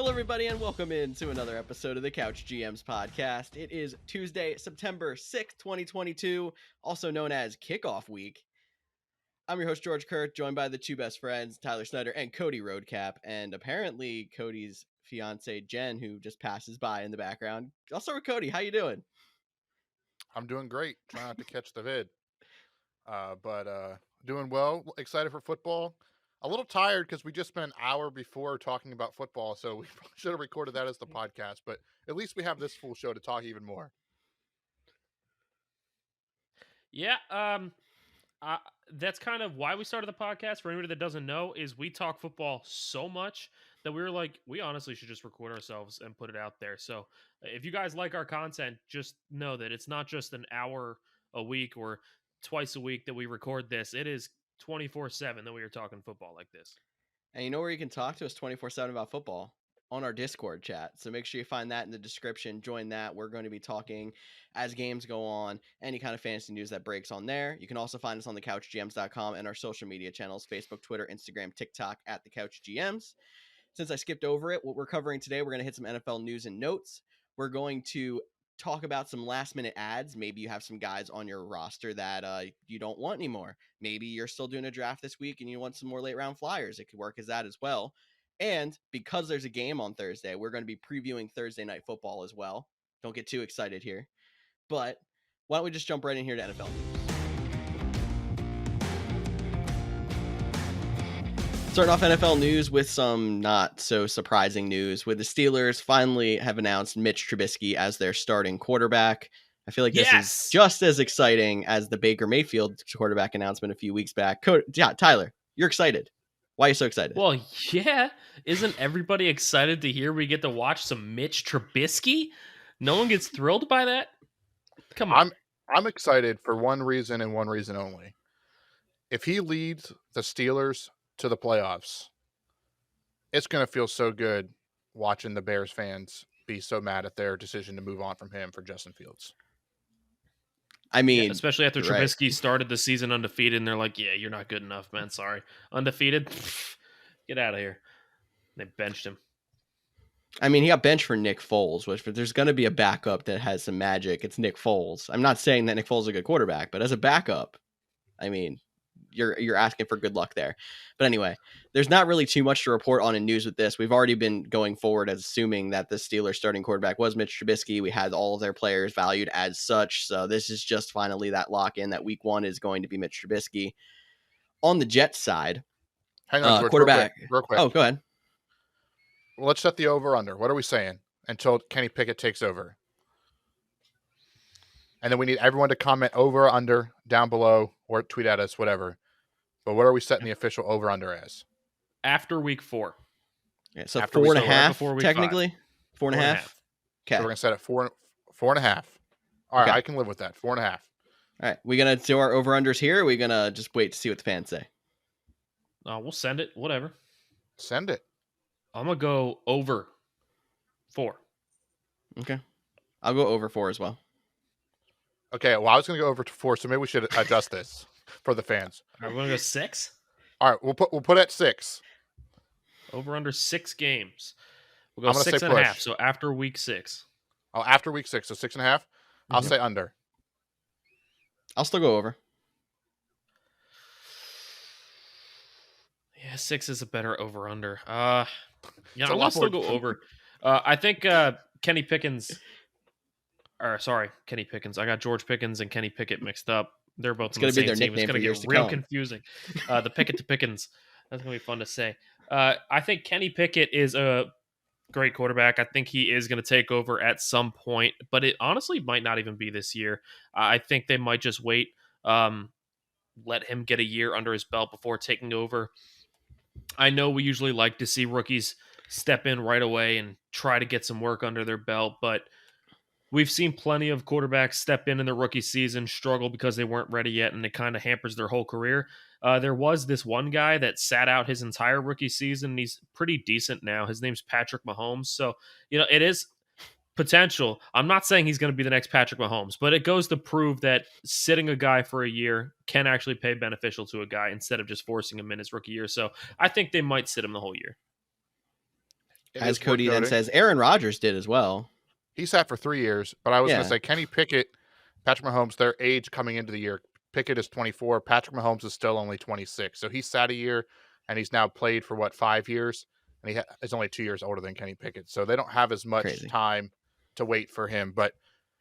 Hello, everybody, and welcome into another episode of the Couch GMs podcast. It is Tuesday, September 6th, 2022, also known as Kickoff Week. I'm your host, George Kerth, joined by the two best friends, Tyler Snyder and Cody Roadcap, and apparently Cody's fiance, Jen, who just passes by in the background. I'll start with Cody. How you doing? I'm doing great. Trying not to catch the vid. But doing well. Excited for football. A little tired because we just spent an hour before talking about football, so we should have recorded that as the podcast. But at least we have this full show to talk even more. Yeah, that's kind of why we started the podcast. For anybody that doesn't know, is we talk football so much that we were like, we honestly should just record ourselves and put it out there. So if you guys like our content, just know that it's not just an hour a week or twice a week that we record this. It is 24/7 that we are talking football like this. And you know where you can talk to us 24/7 about football? On our Discord chat. So make sure you find that in the description. Join that. We're going to be talking as games go on, any kind of fantasy news that breaks on there. You can also find us on thecouchgms.com and our social media channels, Facebook, Twitter, Instagram, TikTok at the Couch GMs. Since I skipped over it, what we're covering today, we're going to hit some NFL news and notes. We're going to talk about some last minute ads. Maybe you have some guys on your roster that you don't want anymore. Maybe you're still doing a draft this week and you want some more late round flyers. It could work as that as well. And because there's a game on Thursday, we're going to be previewing Thursday Night Football as well. Don't get too excited here. But why don't we just jump right in here to NFL news? Starting off NFL news with some not so surprising news, with the Steelers finally have announced Mitch Trubisky as their starting quarterback. I feel like this is just as exciting as the Baker Mayfield quarterback announcement a few weeks back. Tyler, you're excited. Why are you so excited? Well, yeah. Isn't everybody excited to hear we get to watch some Mitch Trubisky? No one gets thrilled by that? Come on. I'm excited for one reason and one reason only. If he leads the Steelers to the playoffs, it's going to feel so good watching the Bears fans be so mad at their decision to move on from him for Justin Fields. I mean, yeah, especially after Trubisky started the season undefeated, and they're like, yeah, you're not good enough, man. Sorry. Undefeated? Get out of here. They benched him. I mean, he got benched for Nick Foles, which if there's going to be a backup that has some magic, it's Nick Foles. I'm not saying that Nick Foles is a good quarterback, but as a backup, I mean, you're asking for good luck there. But anyway, there's not really too much to report on in news with this. We've already been going forward as assuming that the Steelers starting quarterback was Mitch Trubisky. We had all of their players valued as such. So this is just finally that lock in that week one is going to be Mitch Trubisky. On the Jets side, hang on, George, quarterback. Real quick. Oh, go ahead. Well, let's set the over-under. What are we saying until Kenny Pickett takes over? And then we need everyone to comment over or under down below or tweet at us, whatever. But what are we setting the official over-under as? After week 4. Yeah, so after 4.5, technically? 4.5? Okay. So we're going to set it 4.5. All right, okay. I can live with that. 4.5. All right, we going to do our over-unders here, or are we going to just wait to see what the fans say? We'll send it, whatever. Send it. I'm going to go over 4. Okay. I'll go over 4 as well. Okay, well, I was going to go over to 4, so maybe we should adjust this for the fans. All right, we're going to go 6? All right, we'll put at 6. Over under 6 games. We'll go 6.5, so after week 6. Oh, after week 6, so 6.5? Mm-hmm. I'll say under. I'll still go over. Yeah, 6 is a better over-under. Yeah, I'll still go over. I think Kenny Pickens... Kenny Pickens. I got George Pickens and Kenny Pickett mixed up. They're both on the same team. It's going to get real confusing. The Pickett to Pickens. That's going to be fun to say. I think Kenny Pickett is a great quarterback. I think he is going to take over at some point, but it honestly might not even be this year. I think they might just wait, let him get a year under his belt before taking over. I know we usually like to see rookies step in right away and try to get some work under their belt, but we've seen plenty of quarterbacks step in their rookie season, struggle because they weren't ready yet, and it kind of hampers their whole career. There was this one guy that sat out his entire rookie season, and he's pretty decent now. His name's Patrick Mahomes. So, it is potential. I'm not saying he's going to be the next Patrick Mahomes, but it goes to prove that sitting a guy for a year can actually pay beneficial to a guy instead of just forcing him in his rookie year. So I think they might sit him the whole year. As Cody then says, Aaron Rodgers did as well. He sat for 3 years, but I was going to say Kenny Pickett, Patrick Mahomes, their age coming into the year. Pickett is 24. Patrick Mahomes is still only 26. So he sat a year, and he's now played for, 5 years? And he is only 2 years older than Kenny Pickett. So they don't have as much time to wait for him. But,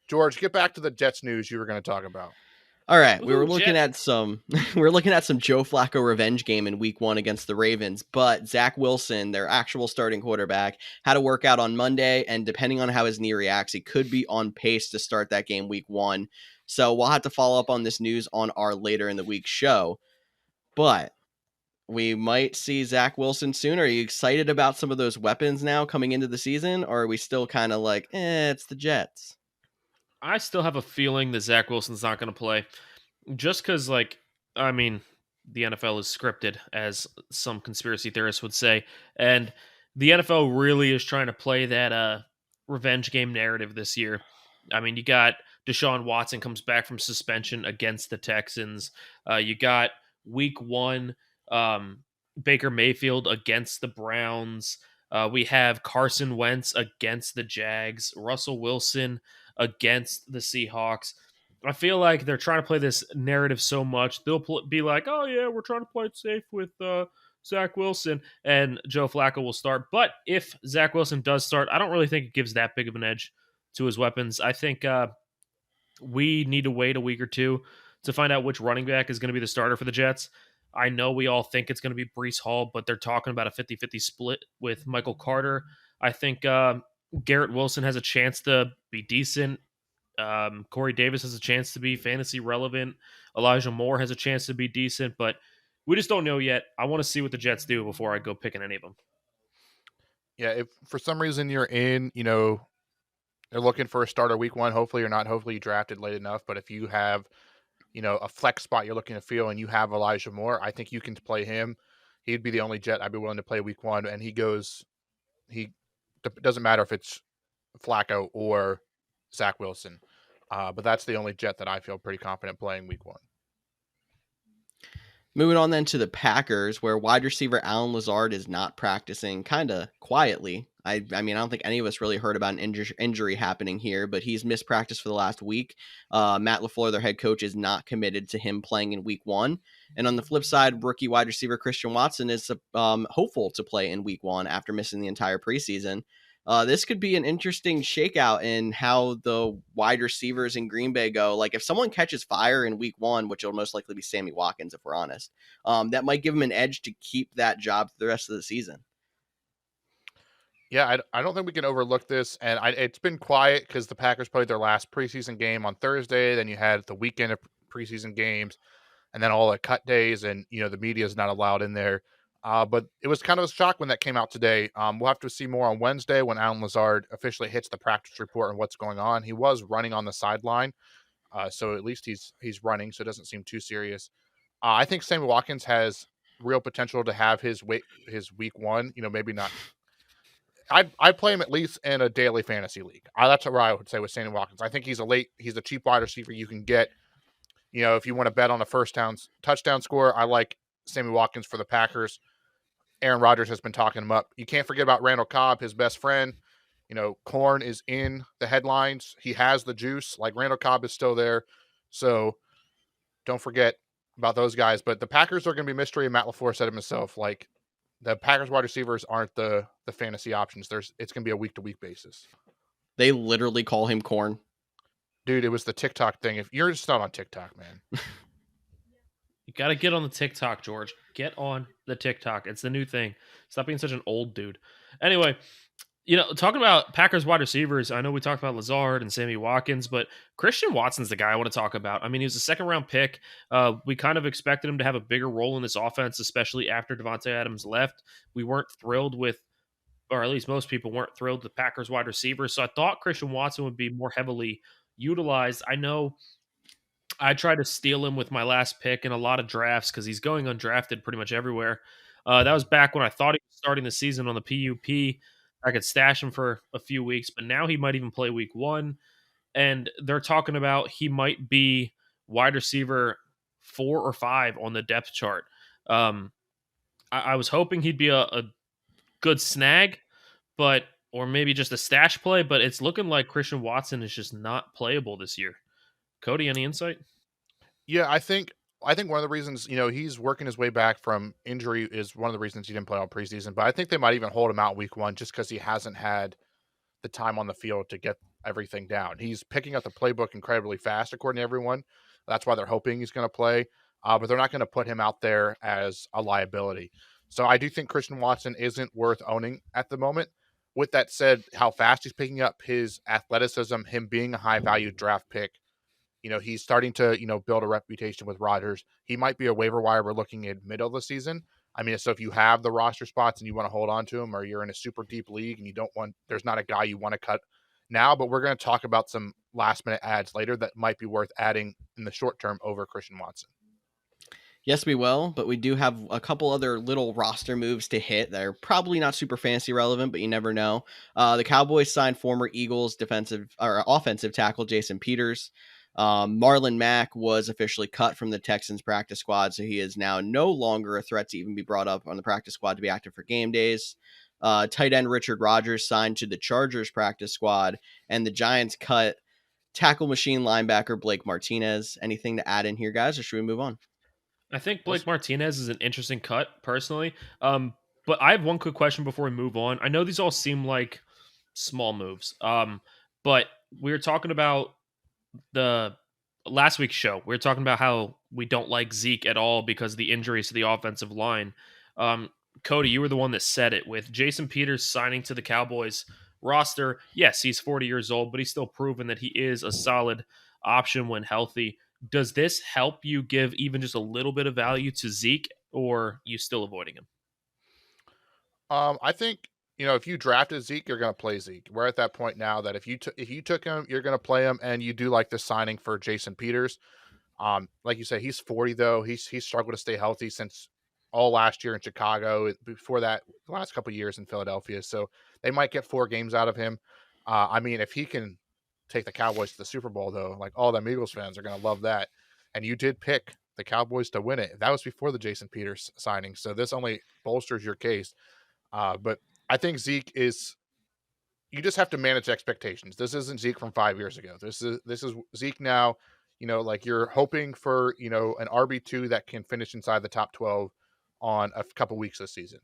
George, get back to the Jets news you were going to talk about. All right, we were looking at some Joe Flacco revenge game in week 1 against the Ravens, but Zach Wilson, their actual starting quarterback, had a workout on Monday, and depending on how his knee reacts, he could be on pace to start that game week 1. So we'll have to follow up on this news on our later in the week show. But we might see Zach Wilson soon. Are you excited about some of those weapons now coming into the season, or are we still kind of like, it's the Jets? I still have a feeling that Zach Wilson's not going to play. Just because, the NFL is scripted, as some conspiracy theorists would say. And the NFL really is trying to play that revenge game narrative this year. I mean, you got Deshaun Watson comes back from suspension against the Texans. You got week 1, Baker Mayfield against the Browns. We have Carson Wentz against the Jags. Russell Wilson against the Seahawks. I feel like they're trying to play this narrative so much. They'll be like, oh, yeah, we're trying to play it safe with Zach Wilson, and Joe Flacco will start. But if Zach Wilson does start, I don't really think it gives that big of an edge to his weapons. I think we need to wait a week or two to find out which running back is going to be the starter for the Jets. I know we all think it's going to be Breece Hall, but they're talking about a 50-50 split with Michael Carter. I think Garrett Wilson has a chance to be decent. Corey Davis has a chance to be fantasy relevant. Elijah Moore has a chance to be decent, but we just don't know yet. I want to see what the Jets do before I go picking any of them. Yeah, if for some reason you're in, they're looking for a starter week 1, hopefully you're not. Hopefully you drafted late enough, but if you have, a flex spot you're looking to fill and you have Elijah Moore, I think you can play him. He'd be the only Jet I'd be willing to play week 1, and it doesn't matter if it's Flacco or Zach Wilson. But that's the only Jet that I feel pretty confident playing week 1. Moving on then to the Packers, where wide receiver Allen Lazard is not practicing kind of quietly. I mean, I don't think any of us really heard about an injury happening here, but he's missed practice for the last week. Matt LaFleur, their head coach, is not committed to him playing in week 1. And on the flip side, rookie wide receiver Christian Watson is hopeful to play in week 1 after missing the entire preseason. This could be an interesting shakeout in how the wide receivers in Green Bay go. Like, if someone catches fire in week 1, which will most likely be Sammy Watkins, if we're honest, that might give him an edge to keep that job for the rest of the season. Yeah, I don't think we can overlook this. And it's been quiet because the Packers played their last preseason game on Thursday. Then you had the weekend of preseason games and then all the cut days. And, the media is not allowed in there. But it was kind of a shock when that came out today. We'll have to see more on Wednesday when Allen Lazard officially hits the practice report and what's going on. He was running on the sideline, so at least he's running, so it doesn't seem too serious. I think Sammy Watkins has real potential to have his week 1. Maybe not. I'd play him at least in a daily fantasy league. That's what I would say with Sammy Watkins. I think he's a cheap wide receiver you can get. If you want to bet on a first touchdown score, I like Sammy Watkins for the Packers. Aaron Rodgers has been talking him up. You can't forget about Randall Cobb, his best friend. Corn is in the headlines. He has the juice. Like, Randall Cobb is still there. So don't forget about those guys. But the Packers are going to be mystery, and Matt LaFleur said it himself. Like, the Packers wide receivers aren't the fantasy options. It's going to be a week-to-week basis. They literally call him Corn. Dude, it was the TikTok thing. If you're just not on TikTok, man. You got to get on the TikTok, George. Get on the TikTok. It's the new thing. Stop being such an old dude. Anyway, talking about Packers wide receivers, I know we talked about Lazard and Sammy Watkins, but Christian Watson's the guy I want to talk about. I mean, he was a second-round pick. We kind of expected him to have a bigger role in this offense, especially after Devontae Adams left. We weren't thrilled with, or at least most people weren't thrilled with Packers wide receivers, so I thought Christian Watson would be more heavily utilized. I know I tried to steal him with my last pick in a lot of drafts because he's going undrafted pretty much everywhere. That was back when I thought he was starting the season on the PUP. I could stash him for a few weeks, but now he might even play week 1. And they're talking about he might be wide receiver 4 or 5 on the depth chart. I was hoping he'd be a good snag, or maybe just a stash play, but it's looking like Christian Watson is just not playable this year. Cody, any insight? Yeah, I think one of the reasons, he's working his way back from injury is one of the reasons he didn't play all preseason. But I think they might even hold him out week 1 just because he hasn't had the time on the field to get everything down. He's picking up the playbook incredibly fast, according to everyone. That's why they're hoping he's going to play. But they're not going to put him out there as a liability. So I do think Christian Watson isn't worth owning at the moment. With that said, how fast he's picking up, his athleticism, him being a high-value draft pick, he's starting to, build a reputation with Rodgers. He might be a waiver wire we're looking at middle of the season. I mean, so if you have the roster spots and you want to hold on to him, or you're in a super deep league and there's not a guy you want to cut now, but we're going to talk about some last minute ads later that might be worth adding in the short term over Christian Watson. Yes, we will, but we do have a couple other little roster moves to hit that are probably not super fantasy relevant, but you never know. The Cowboys signed former Eagles offensive tackle Jason Peters. Marlon Mack was officially cut from the Texans practice squad, so he is now no longer a threat to even be brought up on the practice squad to be active for game days. Tight end Richard Rodgers signed to the Chargers practice squad, and the Giants cut tackle machine linebacker Blake Martinez. Anything to add in here, guys, or should we move on? I think Blake Martinez is an interesting cut, personally. But I have one quick question before we move on. I know these all seem like small moves, but we were talking about the last week's show. We were talking about how we don't like Zeke at all because of the injuries to the offensive line. Cody, you were the one that said it with Jason Peters signing to the Cowboys roster. Yes, he's 40 years old, but he's still proven that he is a solid option when healthy. Does this help you give even just a little bit of value to Zeke, or you still avoiding him? I think, if you drafted Zeke, you're going to play Zeke. We're at that point now that if you took him, you're going to play him, and you do like the signing for Jason Peters. Like you said, he's 40 though. He's struggled to stay healthy since all last year in Chicago. Before that, the last couple of years in Philadelphia. So they might get 4 games out of him. I mean, if he can take the Cowboys to the Super Bowl, though, like all them Eagles fans are going to love that. And you did pick the Cowboys to win it. That was before the Jason Peters signing. So this only bolsters your case. But I think Zeke you just have to manage expectations. This isn't Zeke from 5 years ago. This is Zeke now, like you're hoping for, an RB2 that can finish inside the top 12 on a couple weeks this season.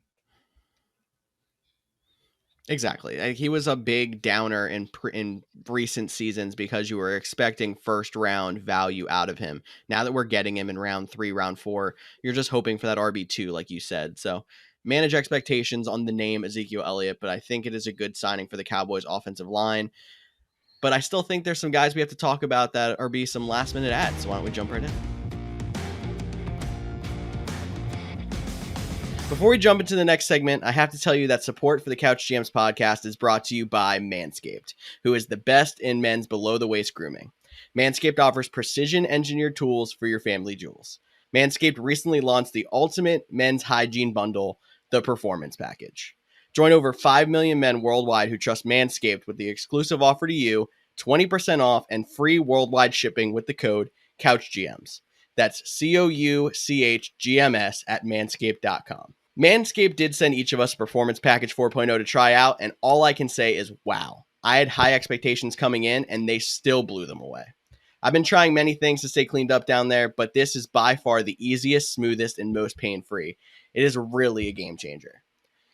Exactly. He was a big downer in recent seasons because you were expecting first round value out of him. Now that we're getting him in round 3, round 4, you're just hoping for that RB2, like you said. So manage expectations on the name Ezekiel Elliott, but I think it is a good signing for the Cowboys offensive line. But I still think there's some guys we have to talk about that are be some last minute ads. So why don't we jump right in? Before we jump into the next segment, I have to tell you that support for the Couch GMs podcast is brought to you by Manscaped, who is the best in men's below-the-waist grooming. Manscaped offers precision-engineered tools for your family jewels. Manscaped recently launched the ultimate men's hygiene bundle, the Performance Package. Join over 5 million men worldwide who trust Manscaped with the exclusive offer to you, 20% off and free worldwide shipping with the code CouchGMs. That's COUCHGMS at manscaped.com. Manscaped did send each of us Performance Package 4.0 to try out, and all I can say is, wow. I had high expectations coming in, and they still blew them away. I've been trying many things to stay cleaned up down there, but this is by far the easiest, smoothest, and most pain-free. It is really a game changer.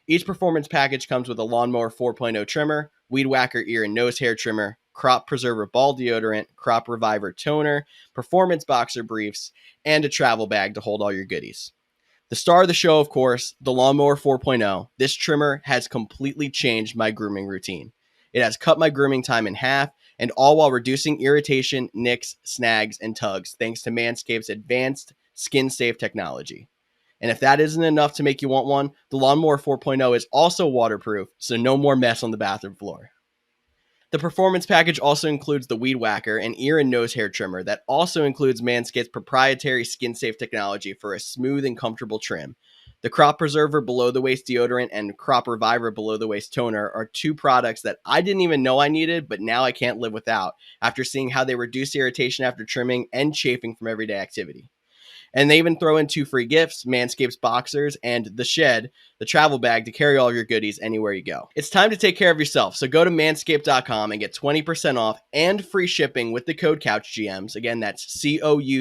Each Performance Package comes with a Lawnmower 4.0 trimmer, Weed Whacker ear and nose hair trimmer, Crop Preserver ball deodorant, Crop Reviver toner, Performance boxer briefs, and a travel bag to hold all your goodies. The star of the show, of course, the Lawnmower 4.0. This trimmer has completely changed my grooming routine. It has cut my grooming time in half, and all while reducing irritation, nicks, snags, and tugs, thanks to Manscaped's advanced skin-safe technology. And if that isn't enough to make you want one, the Lawnmower 4.0 is also waterproof, so no more mess on the bathroom floor. The Performance Package also includes the Weed Whacker, an ear and nose hair trimmer that also includes Manscaped's proprietary skin-safe technology for a smooth and comfortable trim. The Crop Preserver below-the-waist deodorant and Crop Reviver below-the-waist toner are 2 products that I didn't even know I needed, but now I can't live without after seeing how they reduce irritation after trimming and chafing from everyday activity. And they even throw in 2 free gifts, Manscaped's boxers and the shed, the travel bag to carry all of your goodies anywhere you go. It's time to take care of yourself. So go to manscaped.com and get 20% off and free shipping with the code Couch GMs. Again, that's COUCHGMS.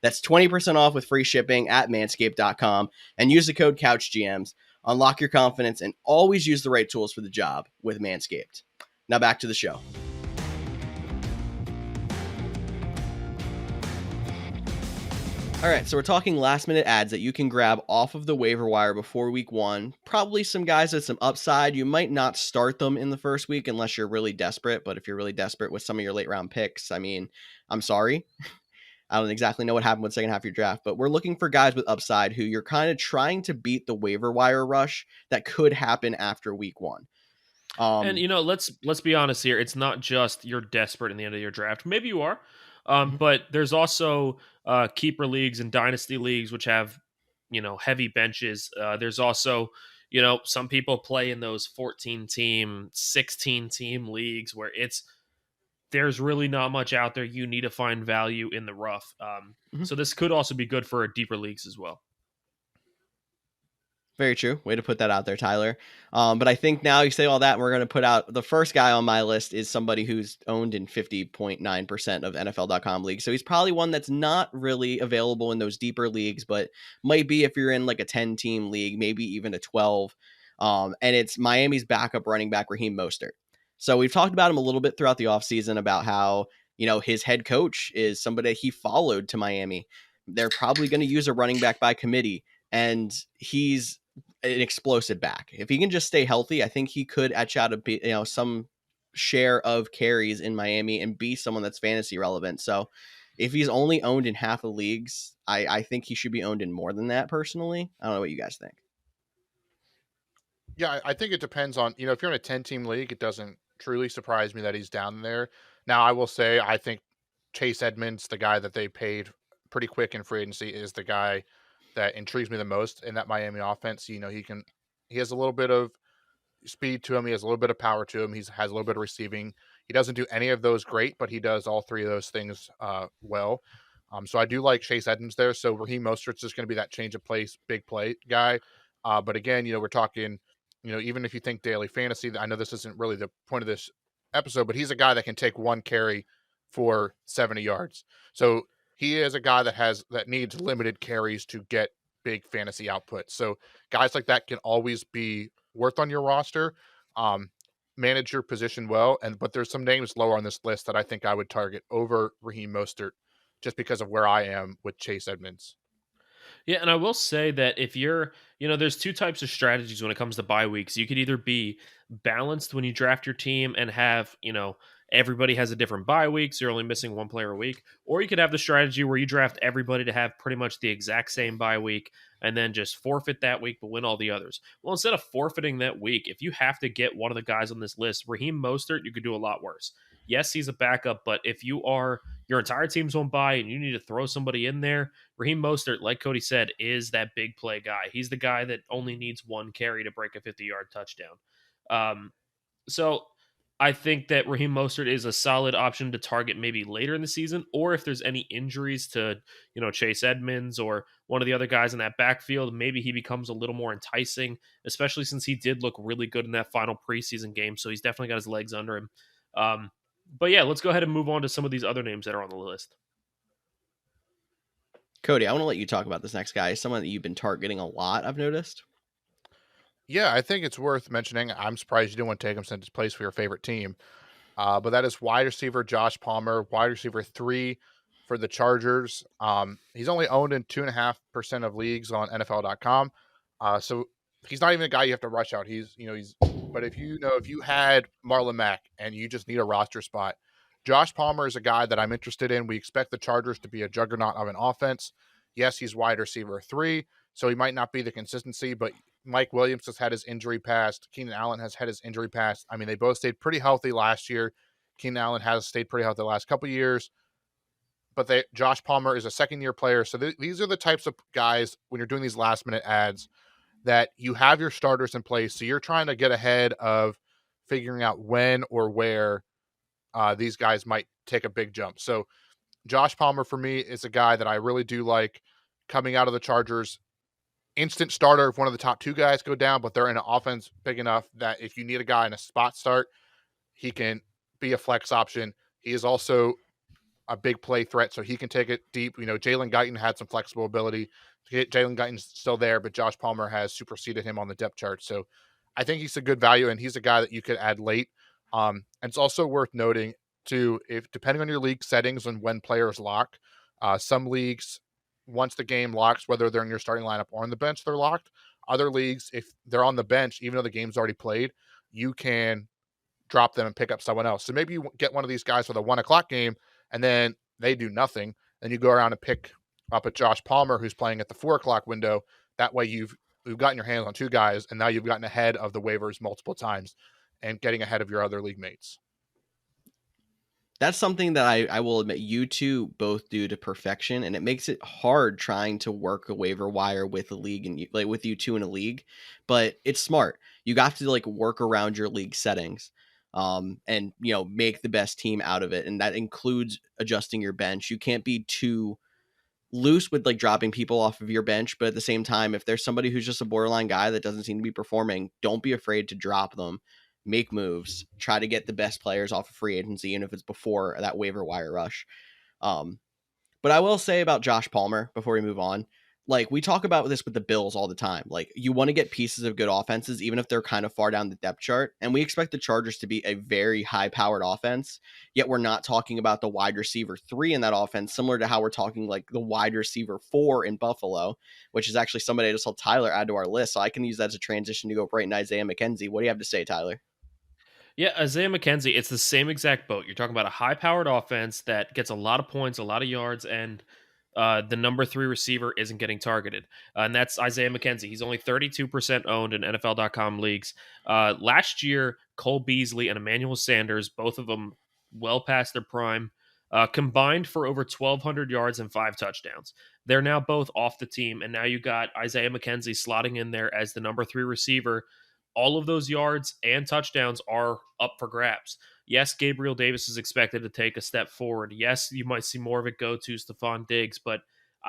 That's 20% off with free shipping at manscaped.com and use the code Couch GMs. Unlock your confidence and always use the right tools for the job with Manscaped. Now back to the show. All right, so we're talking last minute ads that you can grab off of the waiver wire before week 1. Probably some guys with some upside. You might not start them in the first week unless you're really desperate. But if you're really desperate with some of your late round picks, I mean, I'm sorry. I don't exactly know what happened with the second half of your draft, but we're looking for guys with upside who you're kind of trying to beat the waiver wire rush that could happen after week 1. And let's be honest here. It's not just you're desperate in the end of your draft. Maybe you are, but there's also keeper leagues and dynasty leagues which have heavy benches. There's also some people play in those 14-team, 16-team leagues where there's really not much out there. You need to find value in the rough. So this could also be good for deeper leagues as well. Very true. Way to put that out there, Tyler. But I think now you say all that, and we're going to put out the first guy on my list is somebody who's owned in 50.9% of NFL.com leagues. So he's probably one that's not really available in those deeper leagues, but might be if you're in like a 10-team league, maybe even a 12. And it's Miami's backup running back, Raheem Mostert. So we've talked about him a little bit throughout the offseason about how, his head coach is somebody he followed to Miami. They're probably going to use a running back by committee, and he's an explosive back. If he can just stay healthy, I think he could etch out some share of carries in Miami and be someone that's fantasy relevant. So if he's only owned in half the leagues, I think he should be owned in more than that personally. I don't know what you guys think. Yeah, I think it depends on, if you're in a 10-team league, it doesn't truly surprise me that he's down there. Now, I will say, I think Chase Edmonds, the guy that they paid pretty quick in free agency, is the guy that intrigues me the most in that Miami offense. He has a little bit of speed to him. He has a little bit of power to him. He has a little bit of receiving. He doesn't do any of those great, but he does all 3 of those things well. So I do like Chase Edmonds there. So Raheem Mostert's just going to be that change of pace, big play guy. But again, we're talking, even if you think daily fantasy, I know this isn't really the point of this episode, but he's a guy that can take 1 carry for 70 yards. So he is a guy that needs limited carries to get big fantasy output. So guys like that can always be worth on your roster. Manage your position well, but there's some names lower on this list that I think I would target over Raheem Mostert just because of where I am with Chase Edmonds. Yeah, and I will say that if you're, there's 2 types of strategies when it comes to bye weeks. You could either be balanced when you draft your team and have, everybody has a different bye week, so you're only missing 1 player a week. Or you could have the strategy where you draft everybody to have pretty much the exact same bye week and then just forfeit that week but win all the others. Well, instead of forfeiting that week, if you have to get one of the guys on this list, Raheem Mostert, you could do a lot worse. Yes, he's a backup, but if your entire team's on bye and you need to throw somebody in there, Raheem Mostert, like Cody said, is that big play guy. He's the guy that only needs 1 carry to break a 50-yard touchdown. So I think that Raheem Mostert is a solid option to target maybe later in the season, or if there's any injuries to, Chase Edmonds or one of the other guys in that backfield, maybe he becomes a little more enticing, especially since he did look really good in that final preseason game. So he's definitely got his legs under him. But yeah, let's go ahead and move on to some of these other names that are on the list. Cody, I want to let you talk about this next guy. Someone that you've been targeting a lot, I've noticed. Yeah, I think it's worth mentioning. I'm surprised you didn't want to take him since he plays for your favorite team. But that is wide receiver Josh Palmer, wide receiver 3 for the Chargers. He's only owned in 2.5% of leagues on NFL.com. So he's not even a guy you have to rush out. But if you had Marlon Mack and you just need a roster spot, Josh Palmer is a guy that I'm interested in. We expect the Chargers to be a juggernaut of an offense. Yes, he's wide receiver 3, so he might not be the consistency, but Mike Williams has had his injury past. Keenan Allen has had his injury past. I mean, they both stayed pretty healthy last year. Keenan Allen has stayed pretty healthy the last couple of years. But Josh Palmer is a second-year player. So these are the types of guys, when you're doing these last-minute ads, that you have your starters in place. So you're trying to get ahead of figuring out when or where these guys might take a big jump. So Josh Palmer for me is a guy that I really do like coming out of the Chargers. Instant starter if one of the top 2 guys go down, but they're in an offense big enough that if you need a guy in a spot start, he can be a flex option. He is also a big play threat, so he can take it deep. Jalen Guyton had some flexible ability. Jalen Guyton's still there, but Josh Palmer has superseded him on the depth chart. So I think he's a good value, and he's a guy that you could add late. And it's also worth noting, too, if depending on your league settings and when players lock, some leagues, once the game locks, whether they're in your starting lineup or on the bench, they're locked. Other leagues, if they're on the bench, even though the game's already played, you can drop them and pick up someone else. So maybe you get one of these guys for the 1 o'clock game, and then they do nothing. Then you go around and pick up a Josh Palmer who's playing at the 4 o'clock window. That way you've gotten your hands on 2 guys, and now you've gotten ahead of the waivers multiple times and getting ahead of your other league mates. That's something that I will admit you two both do to perfection, and it makes it hard trying to work a waiver wire with a league and with you two in a league. But it's smart. You got to work around your league settings, and make the best team out of it, and that includes adjusting your bench. You can't be too loose with dropping people off of your bench, but at the same time, if there's somebody who's just a borderline guy that doesn't seem to be performing, don't be afraid to drop them. Make moves, try to get the best players off of free agency, even if it's before that waiver wire rush. But I will say about Josh Palmer before we move on, we talk about this with the Bills all the time. You want to get pieces of good offenses, even if they're kind of far down the depth chart. And we expect the Chargers to be a very high-powered offense, yet we're not talking about the wide receiver 3 in that offense, similar to how we're talking the wide receiver 4 in Buffalo, which is actually somebody I just saw Tyler add to our list. So I can use that as a transition to go right into Isaiah McKenzie. What do you have to say, Tyler? Yeah, Isaiah McKenzie, it's the same exact boat. You're talking about a high-powered offense that gets a lot of points, a lot of yards, and the number 3 receiver isn't getting targeted. And that's Isaiah McKenzie. He's only 32% owned in NFL.com leagues. Last year, Cole Beasley and Emmanuel Sanders, both of them well past their prime, combined for over 1,200 yards and 5 touchdowns. They're now both off the team, and now you got Isaiah McKenzie slotting in there as the number 3 receiver. All of those yards and touchdowns are up for grabs. Yes, Gabriel Davis is expected to take a step forward. Yes, you might see more of it go to Stephon Diggs, but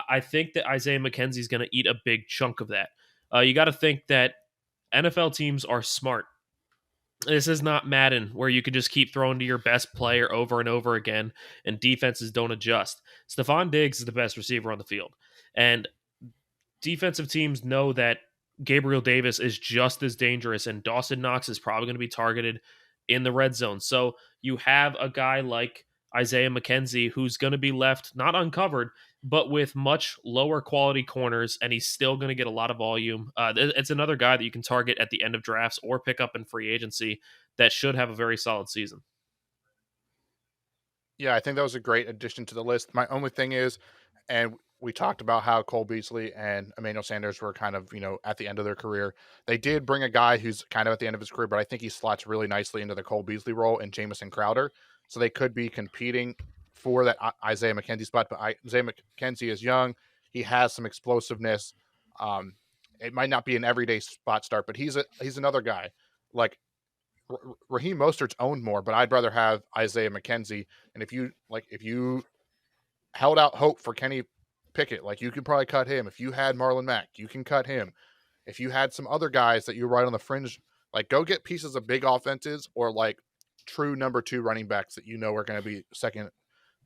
I think that Isaiah McKenzie is going to eat a big chunk of that. You got to think that NFL teams are smart. This is not Madden where you could just keep throwing to your best player over and over again and defenses don't adjust. Stephon Diggs is the best receiver on the field. And defensive teams know that Gabriel Davis is just as dangerous, and Dawson Knox is probably going to be targeted in the red zone. So you have a guy like Isaiah McKenzie who's going to be left not uncovered, but with much lower quality corners, and he's still going to get a lot of volume. It's another guy that you can target at the end of drafts or pick up in free agency that should have a very solid season. Yeah, I think that was a great addition to the list. My only thing is, and we talked about how Cole Beasley and Emmanuel Sanders were kind of, at the end of their career. They did bring a guy who's kind of at the end of his career, but I think he slots really nicely into the Cole Beasley role in Jamison Crowder. So they could be competing for that Isaiah McKenzie spot. But Isaiah McKenzie is young. He has some explosiveness. It might not be an everyday spot start, but he's another guy. Like Raheem Mostert's owned more, but I'd rather have Isaiah McKenzie. And if you held out hope for Kenny Pickett, you could probably cut him. If you had Marlon Mack, you can cut him. If you had some other guys that you right on the fringe, go get pieces of big offenses or true number 2 running backs that are going to be second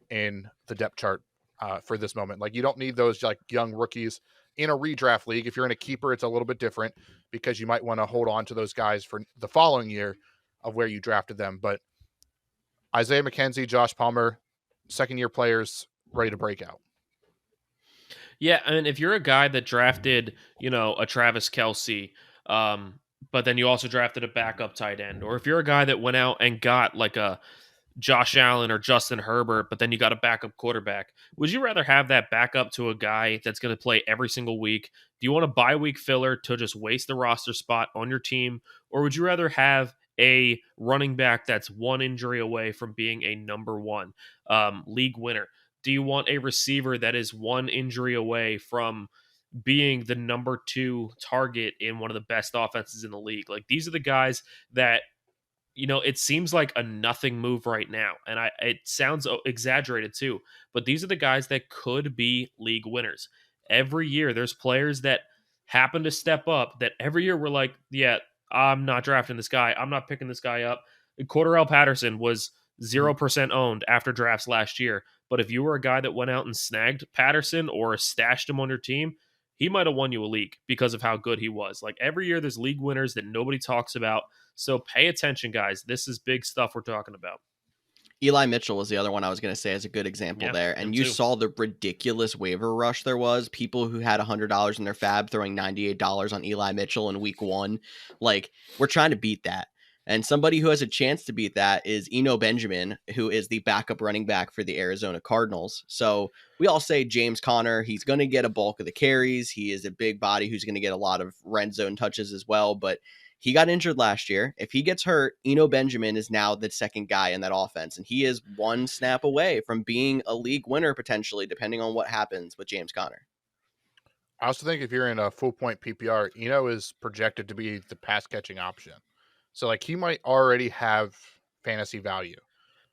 in the depth chart for this moment. You don't need those young rookies in a redraft league. If you're in a keeper, it's a little bit different because you might want to hold on to those guys for the following year of where you drafted them. But Isaiah McKenzie, Josh Palmer, second-year players ready to break out. Yeah, and if you're a guy that drafted, a Travis Kelce, but then you also drafted a backup tight end, or if you're a guy that went out and got a Josh Allen or Justin Herbert, but then you got a backup quarterback, would you rather have that backup to a guy that's going to play every single week? Do you want a bye-week filler to just waste the roster spot on your team, or would you rather have a running back that's one injury away from being a number 1 league winner? Do you want a receiver that is one injury away from being the number 2 target in one of the best offenses in the league? These are the guys that it seems like a nothing move right now. And it sounds exaggerated too, but these are the guys that could be league winners. Every year, there's players that happen to step up that every year we're like, yeah, I'm not drafting this guy. I'm not picking this guy up. Cordarrelle Patterson was 0% owned after drafts last year. But if you were a guy that went out and snagged Patterson or stashed him on your team, he might have won you a league because of how good he was. Like every year, there's league winners that nobody talks about. So pay attention, guys. This is big stuff we're talking about. Eli Mitchell was the other one I was going to say as a good example there. And you saw the ridiculous waiver rush there was. People who had $100 in their fab throwing $98 on Eli Mitchell in week 1. Like, we're trying to beat that. And somebody who has a chance to beat that is Eno Benjamin, who is the backup running back for the Arizona Cardinals. So we all say James Conner, he's going to get a bulk of the carries. He is a big body who's going to get a lot of red zone touches as well. But he got injured last year. If he gets hurt, Eno Benjamin is now the second guy in that offense. And he is one snap away from being a league winner potentially, depending on what happens with James Conner. I also think if you're in a full point PPR, Eno is projected to be the pass catching option. So like he might already have fantasy value.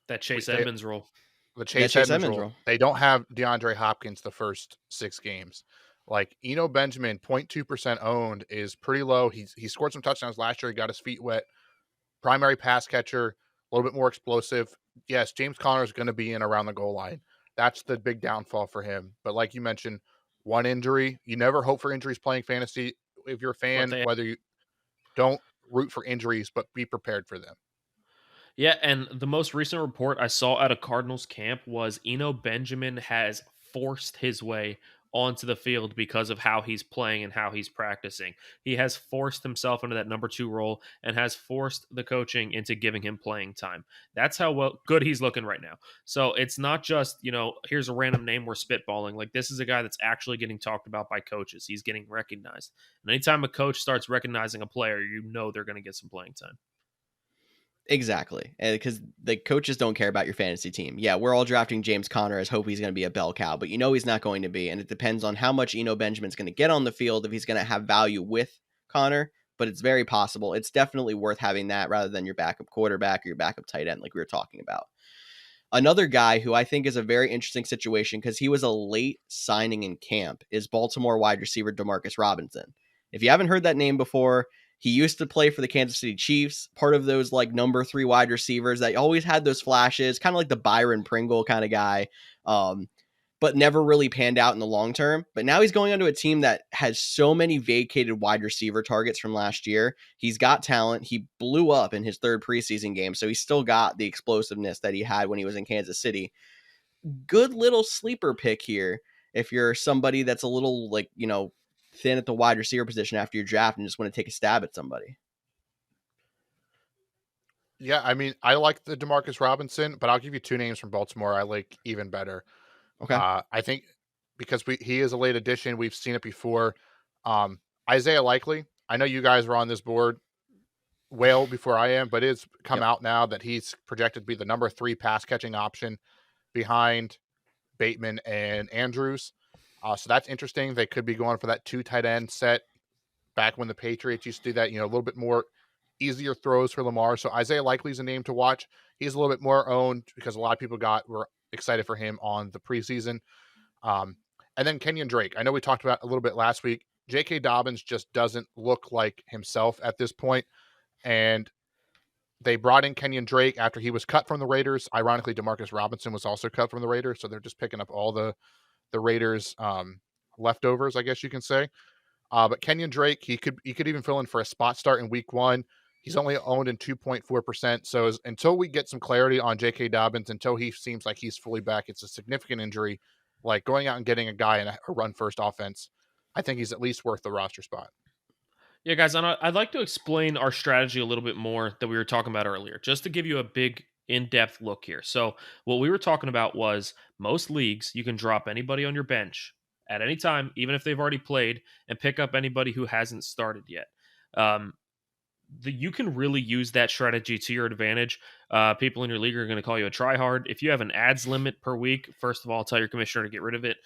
That Chase Edmonds role. The Chase Edmonds role. They don't have DeAndre Hopkins the first 6 games. Like Eno Benjamin, 0.2% owned is pretty low. He scored some touchdowns last year. He got his feet wet. Primary pass catcher, a little bit more explosive. Yes, James Conner is going to be in around the goal line. That's the big downfall for him. But like you mentioned, one injury. You never hope for injuries playing fantasy. If you're a fan, whether you don't root for injuries, but be prepared for them. Yeah, and the most recent report I saw out of Cardinals camp was Eno Benjamin has forced his way onto the field because of how he's playing and how he's practicing. He has forced himself into that number 2 role and has forced the coaching into giving him playing time. That's how good he's looking right now. So it's not just, here's a random name we're spitballing. Like this is a guy that's actually getting talked about by coaches. He's getting recognized. And anytime a coach starts recognizing a player, they're going to get some playing time. Exactly. Because the coaches don't care about your fantasy team. Yeah, we're all drafting James Conner as hope he's going to be a bell cow, but he's not going to be. And it depends on how much Eno Benjamin's going to get on the field, if he's going to have value with Conner. But it's very possible. It's definitely worth having that rather than your backup quarterback or your backup tight end like we were talking about. Another guy who I think is a very interesting situation because he was a late signing in camp is Baltimore wide receiver Demarcus Robinson. If you haven't heard that name before, he used to play for the Kansas City Chiefs, part of those like number 3 wide receivers that always had those flashes, kind of like the Byron Pringle kind of guy, but never really panned out in the long term. But now he's going onto a team that has so many vacated wide receiver targets from last year. He's got talent. He blew up in his 3rd preseason game, so he's still got the explosiveness that he had when he was in Kansas City. Good little sleeper pick here if you're somebody that's a little like, thin at the wide receiver position after your draft and just want to take a stab at somebody. Yeah, I mean, I like the Demarcus Robinson, but I'll give you 2 names from Baltimore I like even better. Okay. I think because he is a late addition, we've seen it before. Isaiah Likely, I know you guys were on this board well before I am, but it's come out now that he's projected to be the number 3 pass catching option behind Bateman and Andrews. So that's interesting. They could be going for that 2 tight end set back when the Patriots used to do that, a little bit more easier throws for Lamar. So Isaiah Likely is a name to watch. He's a little bit more owned because a lot of people were excited for him on the preseason. And then Kenyon Drake. I know we talked about a little bit last week. J.K. Dobbins just doesn't look like himself at this point. And they brought in Kenyon Drake after he was cut from the Raiders. Ironically, Demarcus Robinson was also cut from the Raiders. So they're just picking up all the Raiders leftovers, I guess you can say. But Kenyon Drake, he could even fill in for a spot start in week 1. He's only owned in 2.4%. So until we get some clarity on J.K. Dobbins, until he seems like he's fully back, it's a significant injury. Like going out and getting a guy in a run-first offense, I think he's at least worth the roster spot. Yeah, guys, and I'd like to explain our strategy a little bit more that we were talking about earlier, just to give you a big in-depth look here. So what we were talking about was most leagues, you can drop anybody on your bench at any time, even if they've already played, and pick up anybody who hasn't started yet. You can really use that strategy to your advantage. People in your league are going to call you a tryhard. If you have an ads limit per week, first of all, tell your commissioner to get rid of it.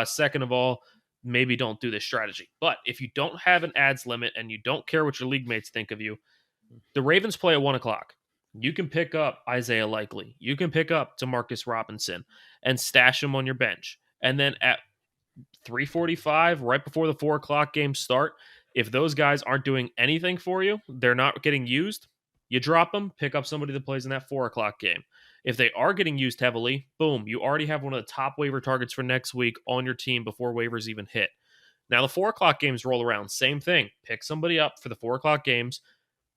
Second of all, maybe don't do this strategy. But if you don't have an ads limit and you don't care what your league mates think of you, the Ravens play at 1 o'clock. You can pick up Isaiah Likely. You can pick up Demarcus Robinson and stash them on your bench. And then at 3:45, right before the 4 o'clock games start, if those guys aren't doing anything for you, they're not getting used, you drop them, pick up somebody that plays in that 4 o'clock game. If they are getting used heavily, boom, you already have one of the top waiver targets for next week on your team before waivers even hit. Now, the 4 o'clock games roll around. Same thing. Pick somebody up for the 4 o'clock games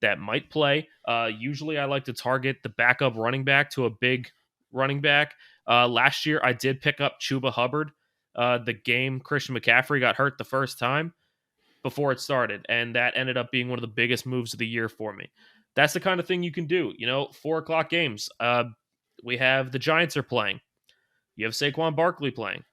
that might play. Usually, I like to target the backup running back to a big running back. Last year, I did pick up Chuba Hubbard. The game Christian McCaffrey got hurt the first time before it started, and that ended up being one of the biggest moves of the year for me. That's the kind of thing you can do. 4 o'clock games. We have the Giants are playing. You have Saquon Barkley playing.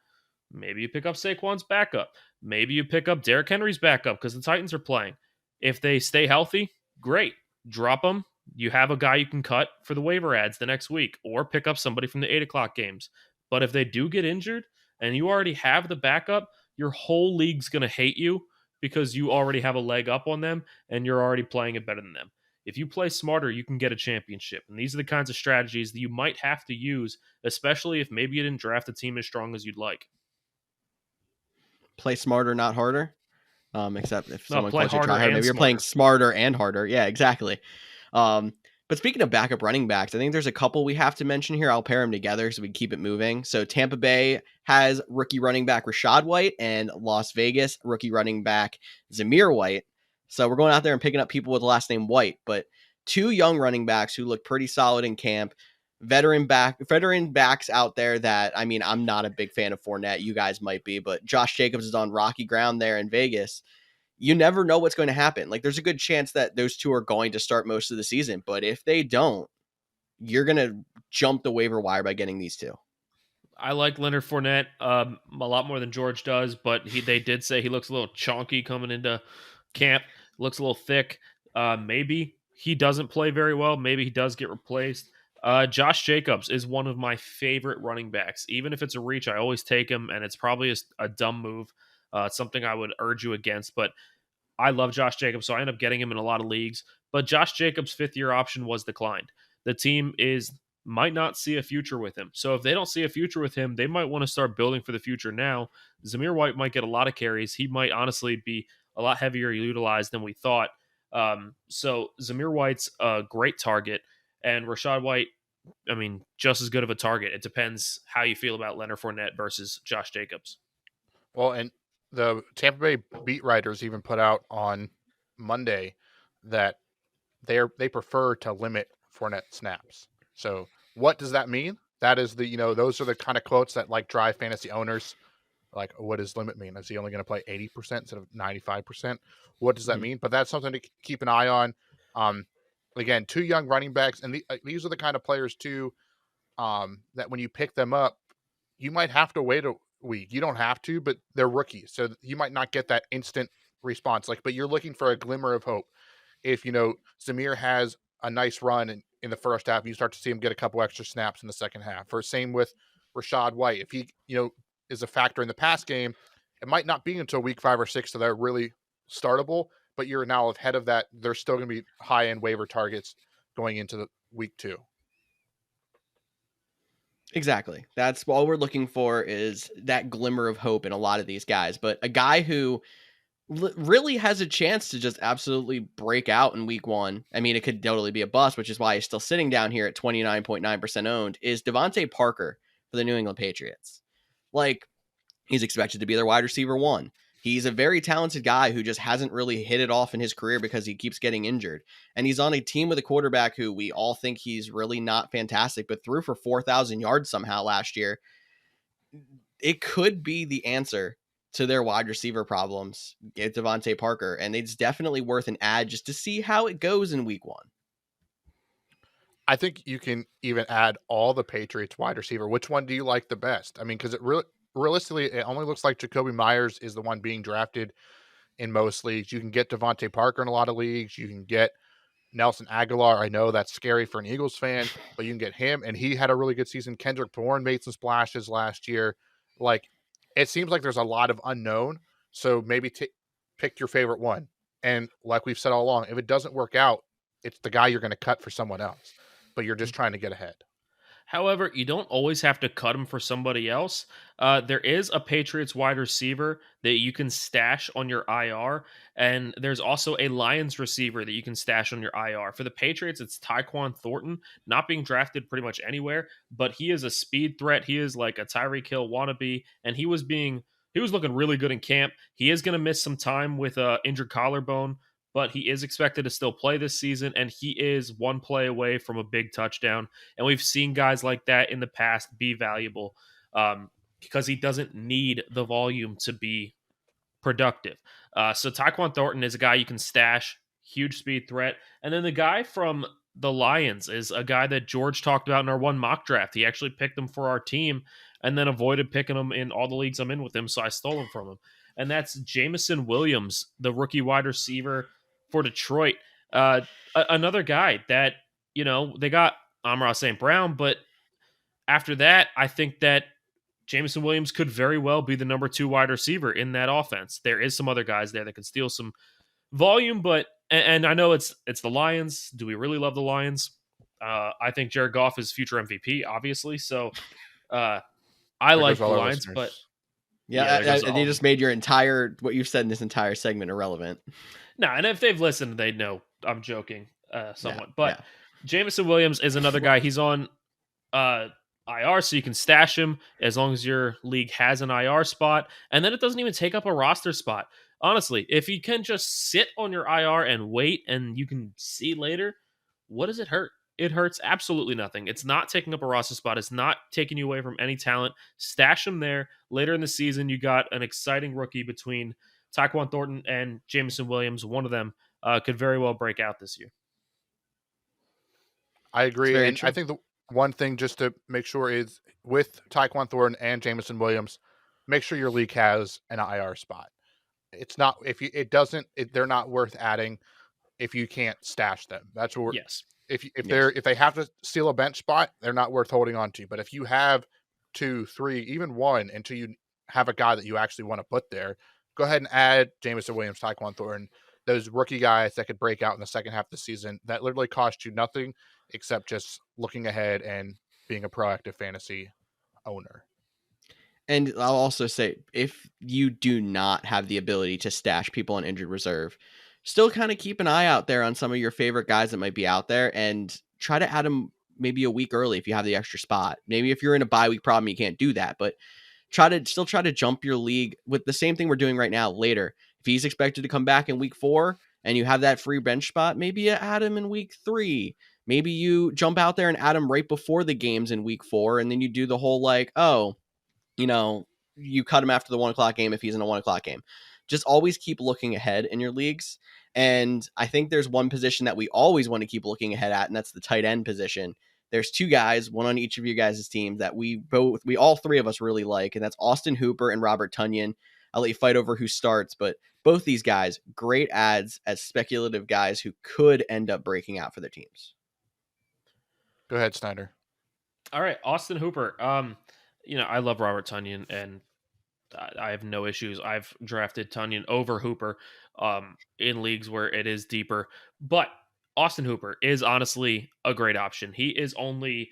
Maybe you pick up Saquon's backup. Maybe you pick up Derrick Henry's backup because the Titans are playing. If they stay healthy, great. Drop them. You have a guy you can cut for the waiver ads the next week, or pick up somebody from the 8 o'clock games. But if they do get injured and you already have the backup, your whole league's going to hate you because you already have a leg up on them and you're already playing it better than them. If you play smarter, you can get a championship. And these are the kinds of strategies that you might have to use, especially if maybe you didn't draft a team as strong as you'd like. Play smarter, not harder. Except if someone calls you harder, try hard, maybe you're playing smarter and harder. Yeah, exactly. But speaking of backup running backs, I think there's a couple we have to mention here. I'll pair them together so we can keep it moving. So Tampa Bay has rookie running back Rachaad White and Las Vegas rookie running back Zamir White. So we're going out there and picking up people with the last name White, but two young running backs who look pretty solid in camp. Veteran backs out there that, I mean, I'm not a big fan of Fournette. You guys might be, but Josh Jacobs is on rocky ground there in Vegas. You never know what's going to happen. Like, there's a good chance that those two are going to start most of the season, but if they don't, you're going to jump the waiver wire by getting these two. I like Leonard Fournette a lot more than George does, but they did say he looks a little chonky coming into camp. Looks a little thick. Maybe he doesn't play very well. Maybe he does get replaced. Josh Jacobs is one of my favorite running backs. Even if it's a reach, I always take him, and it's probably a dumb move. It's something I would urge you against, but I love Josh Jacobs, so I end up getting him in a lot of leagues. But Josh Jacobs' fifth-year option was declined. The team might not see a future with him. So if they don't see a future with him, they might want to start building for the future now. Zamir White might get a lot of carries. He might honestly be a lot heavier utilized than we thought. So Zamir White's a great target, and Rachaad White, I mean, just as good of a target. It depends how you feel about Leonard Fournette versus Josh Jacobs. Well, and the Tampa Bay beat writers even put out on Monday that they prefer to limit Fournette snaps. So what does that mean? That is those are the kind of quotes that like drive fantasy owners. Like, what does limit mean? Is he only going to play 80% instead of 95%? What does that mean? But that's something to keep an eye on. Again, two young running backs, and these are the kind of players too that when you pick them up, you might have to wait a week. You don't have to, but they're rookies, so you might not get that instant response. But you're looking for a glimmer of hope. If Zamir has a nice run in the first half, you start to see him get a couple extra snaps in the second half. Or same with Rachaad White. If he is a factor in the pass game, it might not be until week 5 or 6 that they're really startable. But you're now ahead of that. They're still going to be high-end waiver targets going into the week 2. Exactly. That's all we're looking for, is that glimmer of hope in a lot of these guys. But a guy who really has a chance to just absolutely break out in week 1. I mean, it could totally be a bust, which is why he's still sitting down here at 29.9% owned, is Devontae Parker for the New England Patriots. Like, he's expected to be their wide receiver 1. He's a very talented guy who just hasn't really hit it off in his career because he keeps getting injured. And he's on a team with a quarterback who we all think he's really not fantastic, but threw for 4,000 yards somehow last year. It could be the answer to their wide receiver problems, get Devontae Parker. And it's definitely worth an ad just to see how it goes in week 1. I think you can even add all the Patriots wide receiver. Which one do you like the best? I mean, because realistically, it only looks like Jacoby Myers is the one being drafted in most leagues. You can get Devontae Parker in a lot of leagues. You can get Nelson Aguilar. I know that's scary for an Eagles fan, but you can get him, and he had a really good season. Kendrick Bourne made some splashes last year. Like, it seems like there's a lot of unknown, so maybe pick your favorite one. And like we've said all along, if it doesn't work out, it's the guy you're going to cut for someone else. but you're just trying to get ahead. However, you don't always have to cut him for somebody else. There is a Patriots wide receiver that you can stash on your IR, and there's also a Lions receiver that you can stash on your IR. For the Patriots, it's Tyquan Thornton, not being drafted pretty much anywhere, but he is a speed threat. He is like a Tyreek Hill wannabe, and he was looking really good in camp. He is going to miss some time with injured collarbone, but he is expected to still play this season, and he is one play away from a big touchdown. And we've seen guys like that in the past be valuable because he doesn't need the volume to be productive. So Tyquan Thornton is a guy you can stash, huge speed threat. And then the guy from the Lions is a guy that George talked about in our one mock draft. He actually picked him for our team and then avoided picking him in all the leagues I'm in with him, so I stole him from him. And that's Jameson Williams, the rookie wide receiver for Detroit. Another guy that, they got Amon-Ra St. Brown, but after that, I think that Jameson Williams could very well be the number 2 wide receiver in that offense. There is some other guys there that can steal some volume, but and I know it's the Lions. Do we really love the Lions? I think Jared Goff is future MVP, obviously. So I like the Lions, but you just made what you've said in this entire segment irrelevant. No, and if they've listened, they know I'm joking somewhat. But Jameson Williams is another guy. He's on IR, so you can stash him as long as your league has an IR spot. And then it doesn't even take up a roster spot. Honestly, if he can just sit on your IR and wait and you can see later, what does it hurt? It hurts absolutely nothing. It's not taking up a roster spot. It's not taking you away from any talent. Stash him there. Later in the season, you got an exciting rookie between Tyquan Thornton and Jameson Williams. One of them could very well break out this year. I agree. And I think the one thing just to make sure is with Tyquan Thornton and Jameson Williams, make sure your league has an IR spot. It's not they're not worth adding if you can't stash them. That's what yes. If they have to steal a bench spot, they're not worth holding on to. But if you have 2, 3, even 1 until you have a guy that you actually want to put there, go ahead and add Jameson Williams, Tyquan Thornton, those rookie guys that could break out in the second half of the season that literally cost you nothing except just looking ahead and being a proactive fantasy owner. And I'll also say, if you do not have the ability to stash people on injured reserve, still kind of keep an eye out there on some of your favorite guys that might be out there and try to add them maybe a week early if you have the extra spot. Maybe if you're in a bye week problem, you can't do that, but try to jump your league with the same thing we're doing right now later. If he's expected to come back in week 4 and you have that free bench spot, maybe you add him in week 3. Maybe you jump out there and add him right before the games in week 4. And then you do the whole you cut him after the 1:00 game if he's in a 1:00 game. Just always keep looking ahead in your leagues. And I think there's one position that we always want to keep looking ahead at, and that's the tight end position. There's 2 guys, one on each of you guys' teams that we all 3 of us really like, and that's Austin Hooper and Robert Tonyan. I'll let you fight over who starts, but both these guys, great ads as speculative guys who could end up breaking out for their teams. Go ahead, Snyder. All right, Austin Hooper. I love Robert Tonyan, and I have no issues. I've drafted Tonyan over Hooper in leagues where it is deeper. But Austin Hooper is honestly a great option. He is only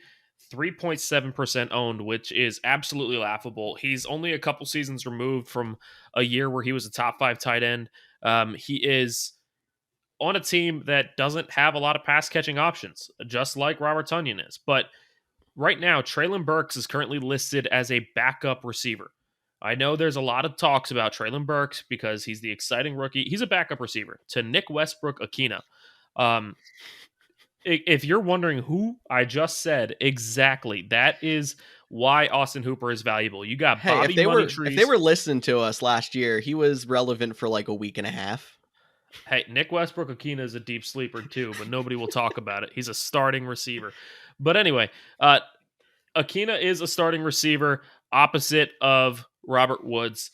3.7% owned, which is absolutely laughable. He's only a couple seasons removed from a year where he was a top 5 tight end. He is on a team that doesn't have a lot of pass catching options, just like Robert Tonyan is. But right now, Treylon Burks is currently listed as a backup receiver. I know there's a lot of talks about Treylon Burks because he's the exciting rookie. He's a backup receiver to Nick Westbrook-Ikhine. If you're wondering who I just said, exactly, that is why Austin Hooper is valuable. You got Bobby If they were listening to us last year, he was relevant for like a week and a half. Hey, Nick Westbrook-Ikhine is a deep sleeper too, but nobody will talk about it. He's a starting receiver. But anyway, Ikhine is a starting receiver opposite of Robert Woods.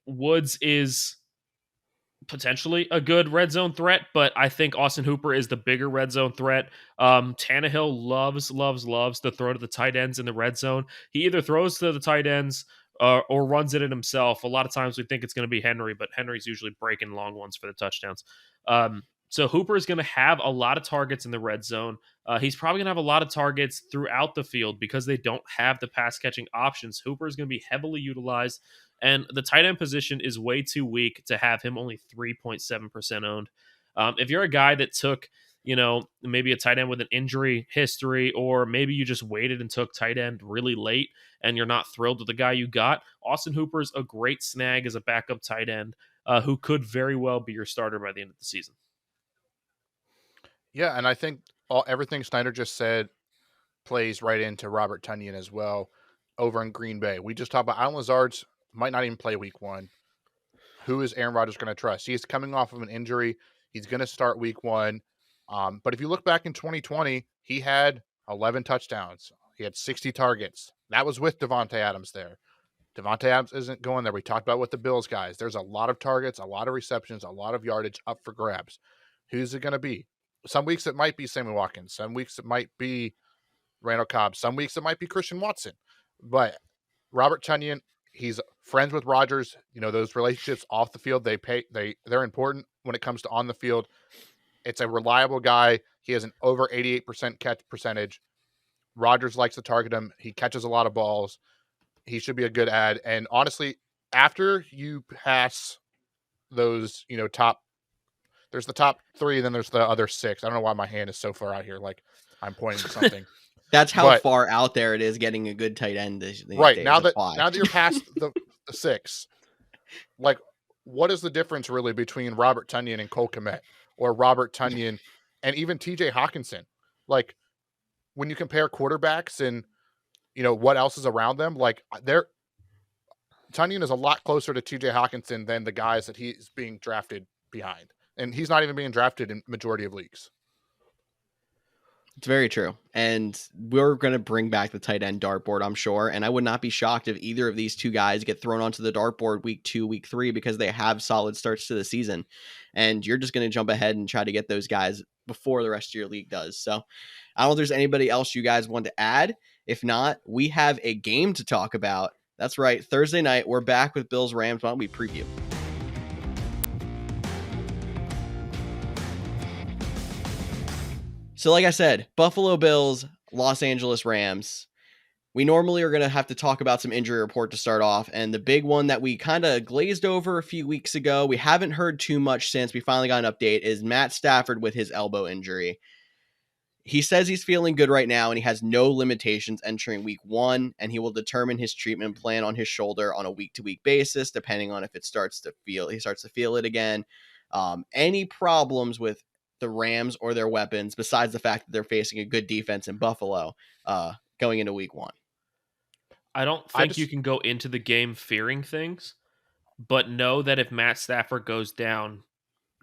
Woods is potentially a good red zone threat, but I think Austin Hooper is the bigger red zone threat. Tannehill loves to throw to the tight ends in the red zone. He either throws to the tight ends or runs it in himself. A lot of times we think it's going to be Henry, but Henry's usually breaking long ones for the touchdowns. So Hooper is going to have a lot of targets in the red zone. He's probably going to have a lot of targets throughout the field because they don't have the pass catching options. Hooper is going to be heavily utilized, and the tight end position is way too weak to have him only 3.7% owned. If you're a guy that took, maybe a tight end with an injury history, or maybe you just waited and took tight end really late and you're not thrilled with the guy you got, Austin Hooper is a great snag as a backup tight end who could very well be your starter by the end of the season. Yeah, and I think everything Snyder just said plays right into Robert Tonyan as well over in Green Bay. We just talked about Allen Lazard might not even play week 1. Who is Aaron Rodgers going to trust? He's coming off of an injury. He's going to start week 1. But if you look back in 2020, he had 11 touchdowns. He had 60 targets. That was with Davante Adams there. Davante Adams isn't going there. We talked about with the Bills guys. There's a lot of targets, a lot of receptions, a lot of yardage up for grabs. Who's it going to be? Some weeks it might be Sammy Watkins. Some weeks it might be Randall Cobb. Some weeks it might be Christian Watson. But Robert Tonyan, he's friends with Rodgers. Those relationships off the field, they're important when it comes to on the field. It's a reliable guy. He has an over 88% catch percentage. Rodgers likes to target him. He catches a lot of balls. He should be a good ad. And honestly, after you pass those, there's the top 3, then there's the other 6. I don't know why my hand is so far out here, like I'm pointing to something. That's how far out there it is getting a good tight end these right days. now that you're past the 6, like what is the difference really between Robert Tonyan and Cole Kmet, or Robert Tonyan and even TJ Hawkinson? Like when you compare quarterbacks and what else is around them, like Tonyan is a lot closer to TJ Hawkinson than the guys that he's being drafted behind. And he's not even being drafted in majority of leagues. It's very true. And we're going to bring back the tight end dartboard, I'm sure. And I would not be shocked if either of these two guys get thrown onto the dartboard week 2, week 3, because they have solid starts to the season. And you're just going to jump ahead and try to get those guys before the rest of your league does. So I don't know if there's anybody else you guys want to add. If not, we have a game to talk about. That's right. Thursday night, we're back with Bills Rams. Why don't we preview? So like I said, Buffalo Bills, Los Angeles Rams. We normally are going to have to talk about some injury report to start off. And the big one that we kind of glazed over a few weeks ago, we haven't heard too much since we finally got an update, is Matt Stafford with his elbow injury. He says he's feeling good right now and he has no limitations entering week 1, and he will determine his treatment plan on his shoulder on a week-to-week basis, depending on if he starts to feel it again. Any problems with the Rams or their weapons, besides the fact that they're facing a good defense in Buffalo going into week 1? I don't think you can go into the game fearing things, but know that if Matt Stafford goes down,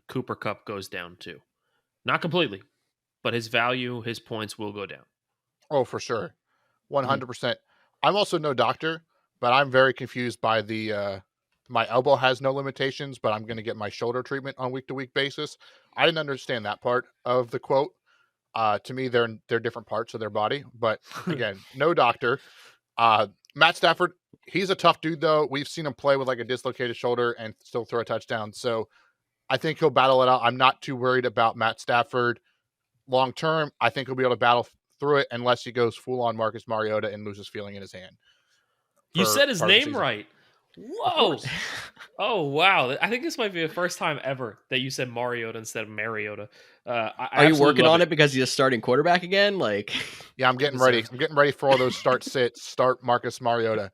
Cooper Kupp goes down too. Not completely, but his value, his points will go down. Oh, for sure. 100%. I'm also no doctor, but I'm very confused by the my elbow has no limitations, but I'm going to get my shoulder treatment on week-to-week basis. I didn't understand that part of the quote. To me, they're different parts of their body. But again, no doctor. Matt Stafford, he's a tough dude, though. We've seen him play with like a dislocated shoulder and still throw a touchdown. So I think he'll battle it out. I'm not too worried about Matt Stafford long term. I think he'll be able to battle through it unless he goes full on Marcus Mariota and loses feeling in his hand. You said his name right. Whoa. Oh, wow. I think this might be the first time ever that you said Mariota instead of Mariota. Are you working on it because he's a starting quarterback again? Yeah, I'm getting ready. I'm getting ready for all those start Marcus Mariota.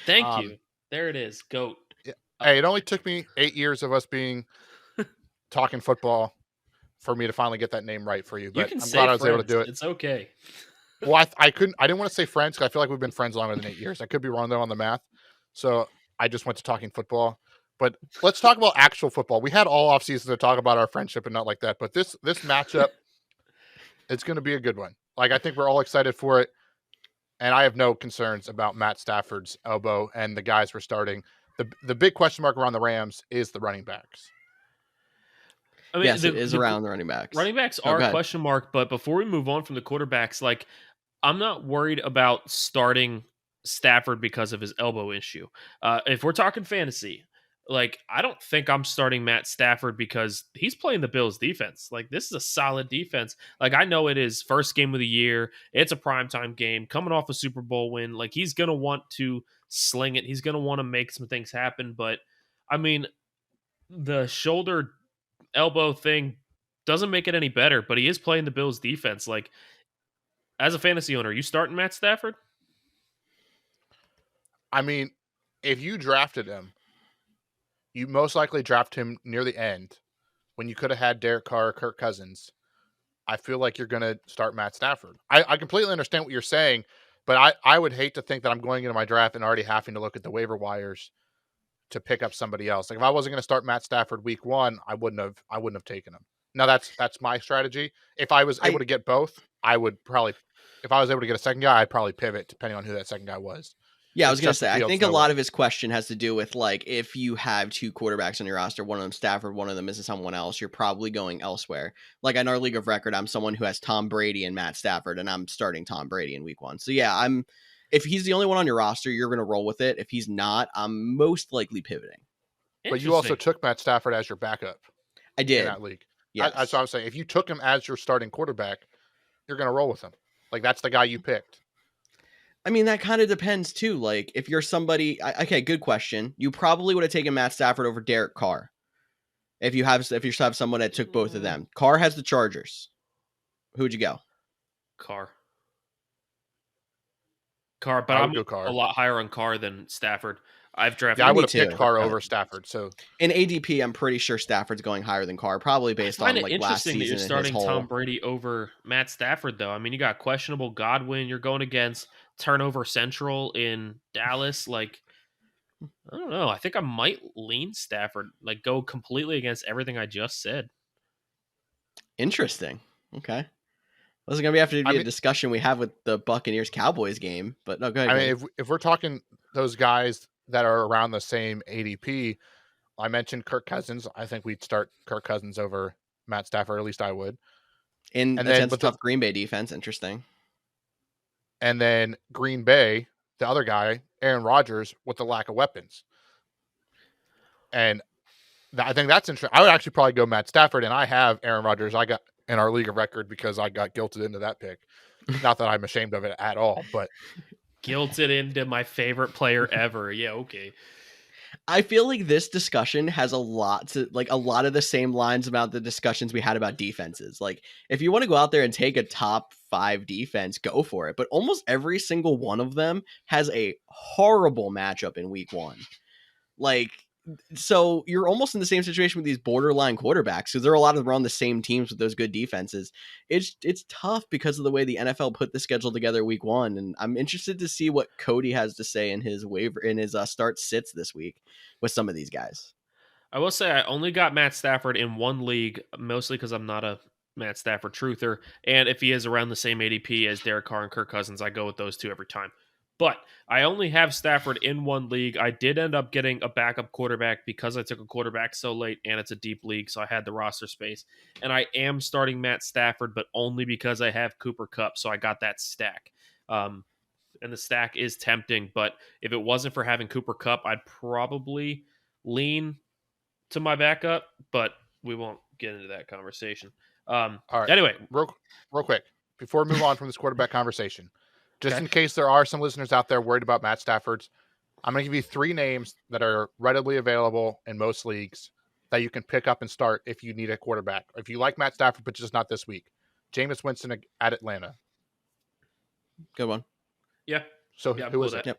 Thank you. There it is. GOAT. Yeah. Hey, it only took me 8 years of us talking football for me to finally get that name right for you. But I'm glad I was able to do it. It's okay. Well, I didn't want to say friends because I feel like we've been friends longer than 8 years. I could be wrong though on the math. So I just went to talking football. But let's talk about actual football. We had all offseason to talk about our friendship and not like that. But this matchup, it's going to be a good one. I think we're all excited for it. And I have no concerns about Matt Stafford's elbow and the guys we're starting. The big question mark around the Rams is the running backs. I mean, yes, it is around the running backs. Running backs are a question mark, but before we move on from the quarterbacks, I'm not worried about starting Stafford because of his elbow issue. If we're talking fantasy, Like, I don't think I'm starting Matt Stafford because he's playing the Bills defense. Like, this is a solid defense. Like, I know it is first game of the year. It's a primetime game coming off a Super Bowl win. Like, he's going to want to sling it. He's going to want to make some things happen. But, I mean, the shoulder elbow thing doesn't make it any better, but he is playing the Bills defense. Like, as a fantasy owner, are you starting Matt Stafford? I mean, if you drafted him, you most likely draft him near the end when you could have had Derek Carr or Kirk Cousins. I feel like you're going to start Matt Stafford. I completely understand what you're saying, but I would hate to think that I'm going into my draft and already having to look at the waiver wires to pick up somebody else. Like if I wasn't going to start Matt Stafford week 1, I wouldn't have taken him. Now that's my strategy. If I was able to get both, I would probably, if I was able to get a second guy, I'd probably pivot depending on who that second guy was. Yeah, I was going to say, I think a lot of his question has to do with, like, if you have 2 quarterbacks on your roster, one of them Stafford, one of them is someone else, you're probably going elsewhere. Like, in our league of record, I'm someone who has Tom Brady and Matt Stafford, and I'm starting Tom Brady in week 1. So, yeah, if he's the only one on your roster, you're going to roll with it. If he's not, I'm most likely pivoting. But you also took Matt Stafford as your backup. I did. In that league. Yes. That's what I'm saying. If you took him as your starting quarterback, you're going to roll with him. Like, that's the guy you picked. I mean, that kind of depends too. Like, if you're somebody, okay, good question. You probably would have taken Matt Stafford over Derek Carr. If you have someone that took both of them. Carr has the Chargers. Who'd you go? Carr, but I'm a lot higher on Carr than Stafford. I've drafted. Yeah, I would have picked Carr over Stafford. So in ADP, I'm pretty sure Stafford's going higher than Carr, probably based on like last season. That you're starting Tom Brady over Matt Stafford, though. I mean, you got questionable Godwin. You're going against turnover central in Dallas. Like, I don't know. I think I might lean Stafford. Like, go completely against everything I just said. Interesting. Okay. This is going to have to be a discussion we have with the Buccaneers-Cowboys game. But no, go ahead. I mean, if we're talking those guys that are around the same ADP, I mentioned Kirk Cousins. I think we'd start Kirk Cousins over Matt Stafford. At least I would. And against a tough Green Bay defense. Interesting. And then Green Bay, the other guy, Aaron Rodgers, with the lack of weapons. And I think that's interesting. I would actually probably go Matt Stafford, and I have Aaron Rodgers. I got in our league of record because I got guilted into that pick. Not that I'm ashamed of it at all, but guilted into my favorite player ever. Yeah, okay. I feel like this discussion has a lot of the same lines about the discussions we had about defenses. Like, if you want to go out there and take a top 5 defense, go for it. But almost every single one of them has a horrible matchup in week 1. Like, so you're almost in the same situation with these borderline quarterbacks because there are a lot of them on the same teams with those good defenses. It's tough because of the way the NFL put the schedule together week 1, and I'm interested to see what Cody has to say in his start sits this week with some of these guys. I will say I only got Matt Stafford in one league, mostly because I'm not a Matt Stafford truther, and if he is around the same ADP as Derek Carr and Kirk Cousins, I go with those two every time. But I only have Stafford in one league. I did end up getting a backup quarterback because I took a quarterback so late, and it's a deep league, so I had the roster space. And I am starting Matt Stafford, but only because I have Cooper Kupp, so I got that stack. And the stack is tempting, but if it wasn't for having Cooper Kupp, I'd probably lean to my backup, but we won't get into that conversation. All right. Anyway. Real quick, before we move on from this quarterback conversation, just in case there are some listeners out there worried about Matt Stafford, I'm going to give you 3 names that are readily available in most leagues that you can pick up and start if you need a quarterback. If you like Matt Stafford, but just not this week. Jameis Winston at Atlanta. Good one. Yeah. So who is it? Yep.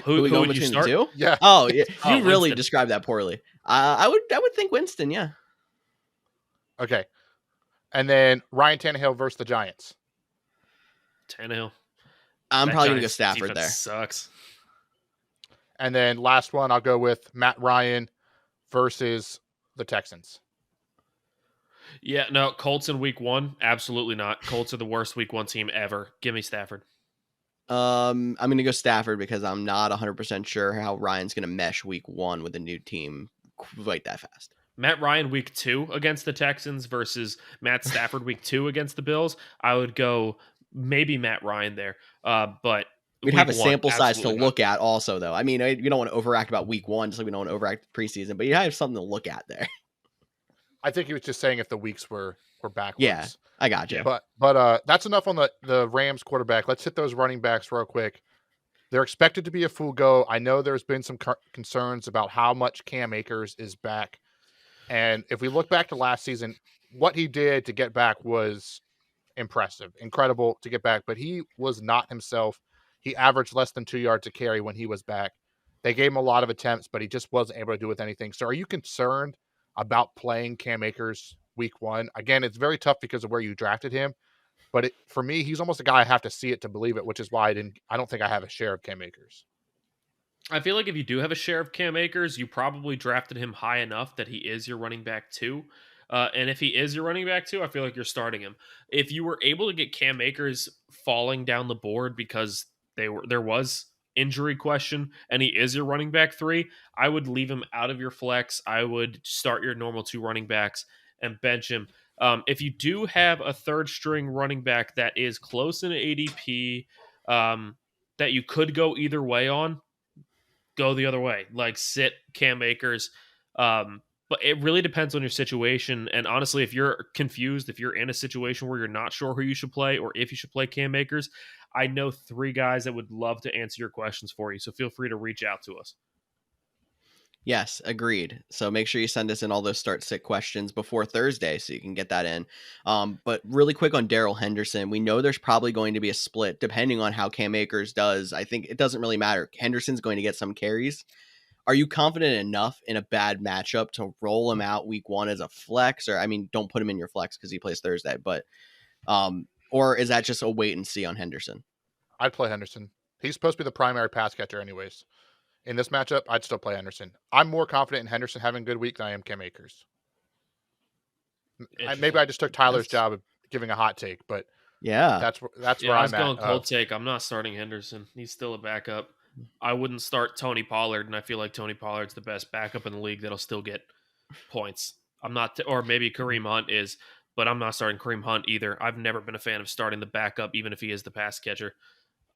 Who would you start? 2? Yeah. Oh, yeah. You really described that poorly. I would think Winston, yeah. Okay. And then Ryan Tannehill versus the Giants. Tannehill. I'm probably going to go Stafford there. Sucks. And then last one, I'll go with Matt Ryan versus the Texans. Yeah, no, Colts in week 1? Absolutely not. Colts are the worst week 1 team ever. Give me Stafford. I'm going to go Stafford because I'm not 100% sure how Ryan's going to mesh week 1 with a new team quite that fast. Matt Ryan week 2 against the Texans versus Matt Stafford week 2 against the Bills. I would go maybe Matt Ryan there. But we'd have a sample size to look at also, though. I mean, you don't want to overact about week 1, just like we don't want to overact preseason, but you have something to look at there. I think he was just saying if the weeks were backwards. Yeah, I got you. But that's enough on the Rams quarterback. Let's hit those running backs real quick. They're expected to be a full go. I know there's been some concerns about how much Cam Akers is back. And if we look back to last season, what he did to get back was impressive, incredible to get back, but he was not himself. He averaged less than 2 yards a carry when he was back. They gave him a lot of attempts, but he just wasn't able to do with anything. So are you concerned about playing Cam Akers week 1? Again, it's very tough because of where you drafted him, but for me, he's almost a guy I have to see it to believe it, which is why I don't think I have a share of Cam Akers. I feel like if you do have a share of Cam Akers, you probably drafted him high enough that he is your running back 2. And if he is your running back 2, I feel like you're starting him. If you were able to get Cam Akers falling down the board because there was injury question and he is your running back 3, I would leave him out of your flex. I would start your normal 2 running backs and bench him. If you do have a third string running back that is close in ADP, that you could go either way on, go the other way. Like sit Cam Akers. But it really depends on your situation. And honestly, if you're confused, if you're in a situation where you're not sure who you should play or if you should play Cam Akers, I know 3 guys that would love to answer your questions for you. So feel free to reach out to us. Yes, agreed. So make sure you send us in all those start sit questions before Thursday so you can get that in. But really quick on Darrell Henderson, we know there's probably going to be a split depending on how Cam Akers does. I think it doesn't really matter. Henderson's going to get some carries. Are you confident enough in a bad matchup to roll him out week 1 as a flex? Or, I mean, don't put him in your flex because he plays Thursday, but or is that just a wait and see on Henderson? I'd play Henderson. He's supposed to be the primary pass catcher anyways. In this matchup, I'd still play Henderson. I'm more confident in Henderson having a good week than I am Cam Akers. Maybe I just took Tyler's job of giving a hot take, but yeah, that's where I'm at. I was going cold take. I'm not starting Henderson. He's still a backup. I wouldn't start Tony Pollard, and I feel like Tony Pollard's the best backup in the league that'll still get points. I'm not, or maybe Kareem Hunt is, but I'm not starting Kareem Hunt either. I've never been a fan of starting the backup, even if he is the pass catcher,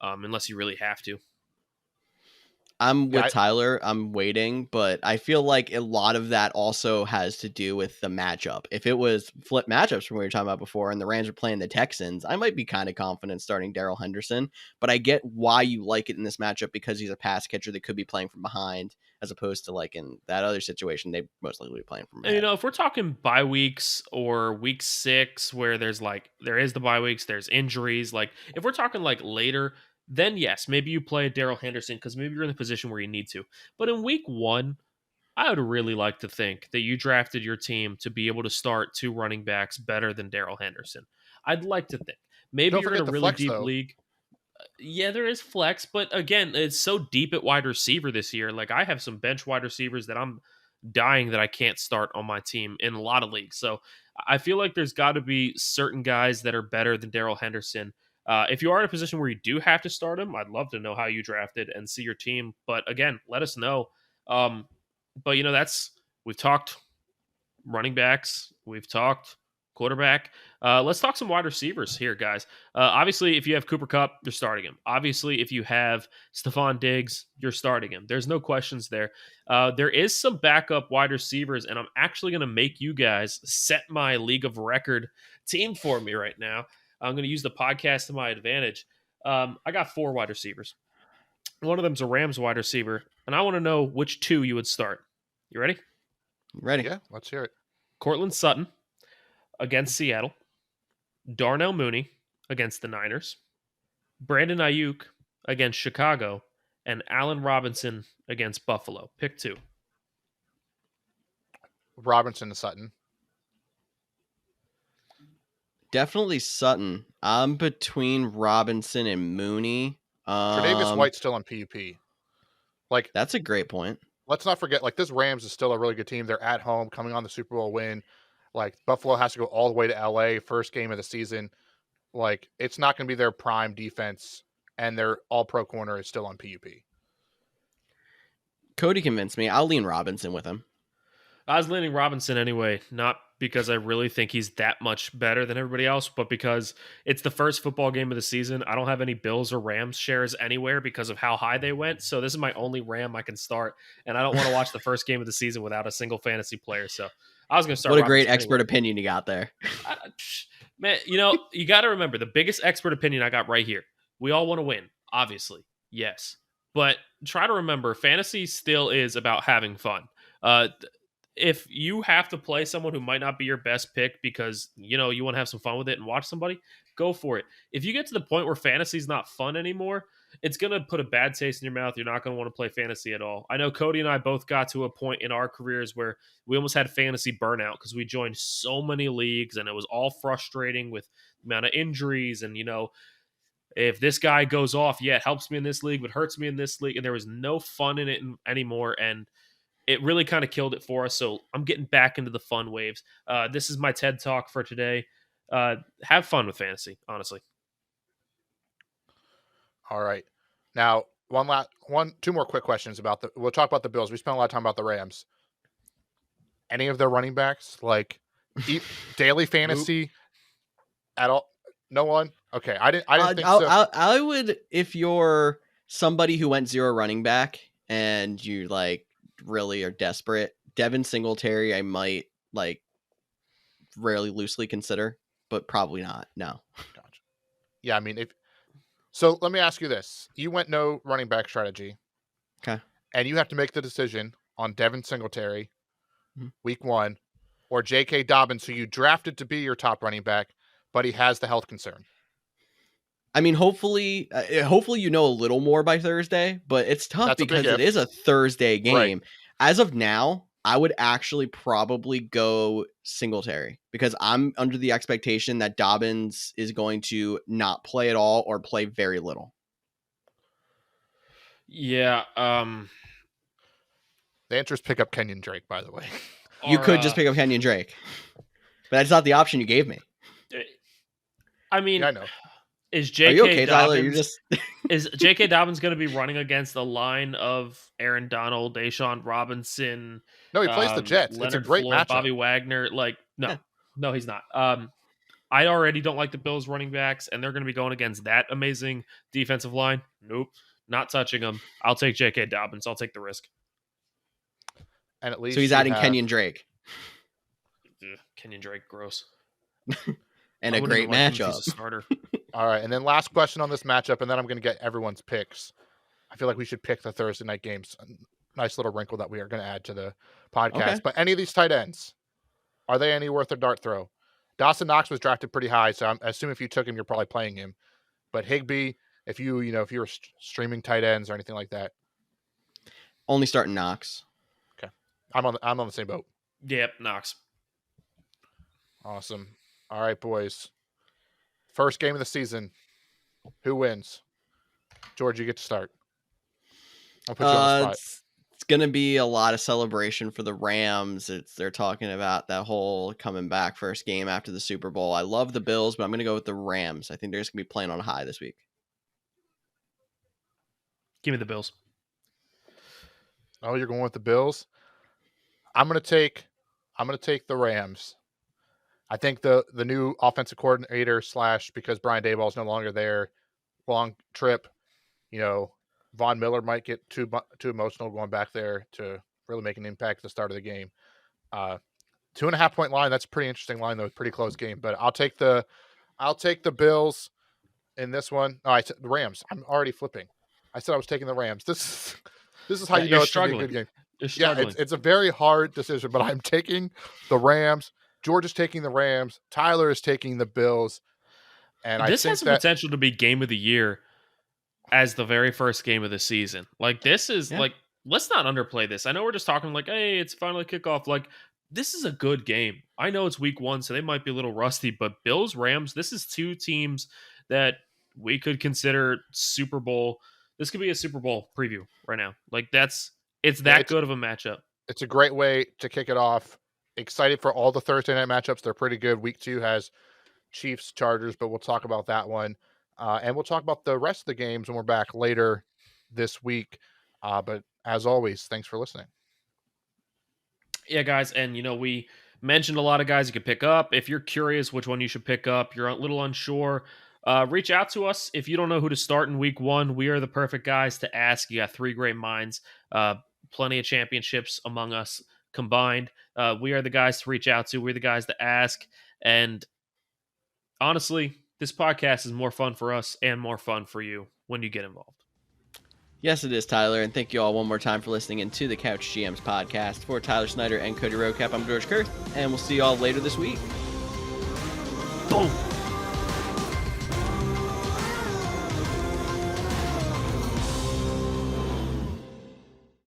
unless you really have to. I'm with Tyler. I'm waiting, but I feel like a lot of that also has to do with the matchup. If it was flip matchups from what we were talking about before and the Rams are playing the Texans, I might be kind of confident starting Darrell Henderson, but I get why you like it in this matchup because he's a pass catcher that could be playing from behind as opposed to like in that other situation, they most likely be playing from behind. You know, if we're talking bye weeks or week 6 where there is the bye weeks, there's injuries, like if we're talking like later, then yes, maybe you play Darrell Henderson because maybe you're in the position where you need to. But in week 1, I would really like to think that you drafted your team to be able to start 2 running backs better than Darrell Henderson. I'd like to think. Maybe you're in a really deep league. Yeah, there is flex, but again, it's so deep at wide receiver this year. Like I have some bench wide receivers that I'm dying that I can't start on my team in a lot of leagues. So I feel like there's got to be certain guys that are better than Darrell Henderson. If you are in a position where you do have to start him, I'd love to know how you drafted and see your team. But again, let us know. But you know, we've talked running backs, we've talked quarterback. Let's talk some wide receivers here, guys. Obviously, if you have Cooper Kupp, you're starting him. Obviously, if you have Stephon Diggs, you're starting him. There's no questions there. There is some backup wide receivers, and I'm actually going to make you guys set my league of record team for me right now. I'm going to use the podcast to my advantage. I got 4 wide receivers. One of them's a Rams wide receiver, and I want to know which 2 you would start. You ready? Ready. Yeah, let's hear it. Cortland Sutton against Seattle. Darnell Mooney against the Niners. Brandon Ayuk against Chicago. And Allen Robinson against Buffalo. Pick 2. Robinson and Sutton. Definitely Sutton. I'm between Robinson and Mooney. Tre'Davious White's still on PUP. Like that's a great point. Let's not forget, like this Rams is still a really good team. They're at home, coming on the Super Bowl win. Like Buffalo has to go all the way to LA, first game of the season. Like it's not going to be their prime defense, and their all-pro corner is still on PUP. Cody convinced me. I'll lean Robinson with him. I was leaning Robinson anyway, not because I really think he's that much better than everybody else, but because it's the first football game of the season, I don't have any Bills or Rams shares anywhere because of how high they went. So this is my only Ram I can start, and I don't want to watch the first game of the season without a single fantasy player. So I was going to start. What a great expert opinion you got there. Man, you got to remember the biggest expert opinion I got right here. We all want to win, obviously. Yes. But try to remember, fantasy still is about having fun. If you have to play someone who might not be your best pick because, you want to have some fun with it and watch somebody, go for it. If you get to the point where fantasy is not fun anymore, it's going to put a bad taste in your mouth. You're not going to want to play fantasy at all. I know Cody and I both got to a point in our careers where we almost had fantasy burnout because we joined so many leagues and it was all frustrating with the amount of injuries and, if this guy goes off, it helps me in this league, but hurts me in this league. And there was no fun in it anymore. And it really kind of killed it for us. So I'm getting back into the fun waves. This is my TED Talk for today. Have fun with fantasy, honestly. All right. Now, two more quick questions we'll talk about the Bills. We spent a lot of time about the Rams. Any of their running backs, daily fantasy at all? No one? Okay. I didn't think so. I would, if you're somebody who went 0 running back and you really are desperate, Devin Singletary, I might rarely loosely consider, but probably not. No. Gotcha. Yeah. I mean, so let me ask you this. You went no running back strategy. Okay. And you have to make the decision on Devin Singletary week 1 or J.K. Dobbins, who you drafted to be your top running back, but he has the health concern. I mean, hopefully you know a little more by Thursday, but it's tough because it is a Thursday game. Right. As of now, I would actually probably go Singletary because I'm under the expectation that Dobbins is going to not play at all or play very little. Yeah. The answer is pick up Kenyon Drake, by the way. You could just pick up Kenyon Drake, but that's not the option you gave me. I mean, yeah, I know. Is J.K. Are you okay, Dobbins, Tyler? is J.K. Dobbins going to be running against a line of Aaron Donald, Deshaun Robinson? No, he plays the Jets. Leonard it's a great Floyd, matchup. Bobby Wagner. No, he's not. I already don't like the Bills running backs, and they're going to be going against that amazing defensive line. Nope, not touching them. I'll take J.K. Dobbins. I'll take the risk. And at least so he's adding Kenyon Drake. Kenyon Drake, gross. And a great matchup. He's a starter. All right, and then last question on this matchup, and then I'm going to get everyone's picks. I feel like we should pick the Thursday night games. A nice little wrinkle that we are going to add to the podcast. Okay. But any of these tight ends, are they any worth a dart throw? Dawson Knox was drafted pretty high, so I assume if you took him, you're probably playing him. But Higbee, if you were streaming tight ends or anything like that, only starting Knox. Okay, I'm on the same boat. Yep, Knox. Awesome. All right, boys. First game of the season. Who wins? George, you get to start. I'll put you on the spot. It's going to be a lot of celebration for the Rams. They're talking about that whole coming back first game after the Super Bowl. I love the Bills, but I'm going to go with the Rams. I think they're just going to be playing on a high this week. Give me the Bills. Oh, you're going with the Bills? I'm going to take the Rams. I think the new offensive coordinator / because Brian Daboll is no longer there, long trip, Von Miller might get too emotional going back there to really make an impact at the start of the game. 2.5 point line. That's a pretty interesting line though. Pretty close game, but I'll take the Bills in this one. Oh, I said the Rams. I'm already flipping. I said I was taking the Rams. This is how you know it's going to be a good game. You're struggling. Yeah, it's a very hard decision, but I'm taking the Rams. George is taking the Rams. Tyler is taking the Bills. And this has the potential to be game of the year as the very first game of the season. This is let's not underplay this. I know we're just talking hey, it's finally kickoff. This is a good game. I know it's week 1, so they might be a little rusty, but Bills, Rams, this is 2 teams that we could consider Super Bowl. This could be a Super Bowl preview right now. It's good of a matchup. It's a great way to kick it off. Excited for all the Thursday night matchups. They're pretty good. Week 2 has Chiefs, Chargers, but we'll talk about that one. And we'll talk about the rest of the games when we're back later this week. But as always, thanks for listening. Yeah, guys. And, we mentioned a lot of guys you could pick up. If you're curious which one you should pick up, you're a little unsure, reach out to us. If you don't know who to start in week 1, we are the perfect guys to ask. You got 3 great minds, plenty of championships among us combined. We are the guys to reach out to. We're the guys to ask. And honestly, this podcast is more fun for us and more fun for you when you get involved. Yes, it is, Tyler, and thank you all one more time for listening into the Couch GMs podcast. For Tyler Snyder and Cody Roadcap, I'm George Kerth, and we'll see you all later this week. Boom!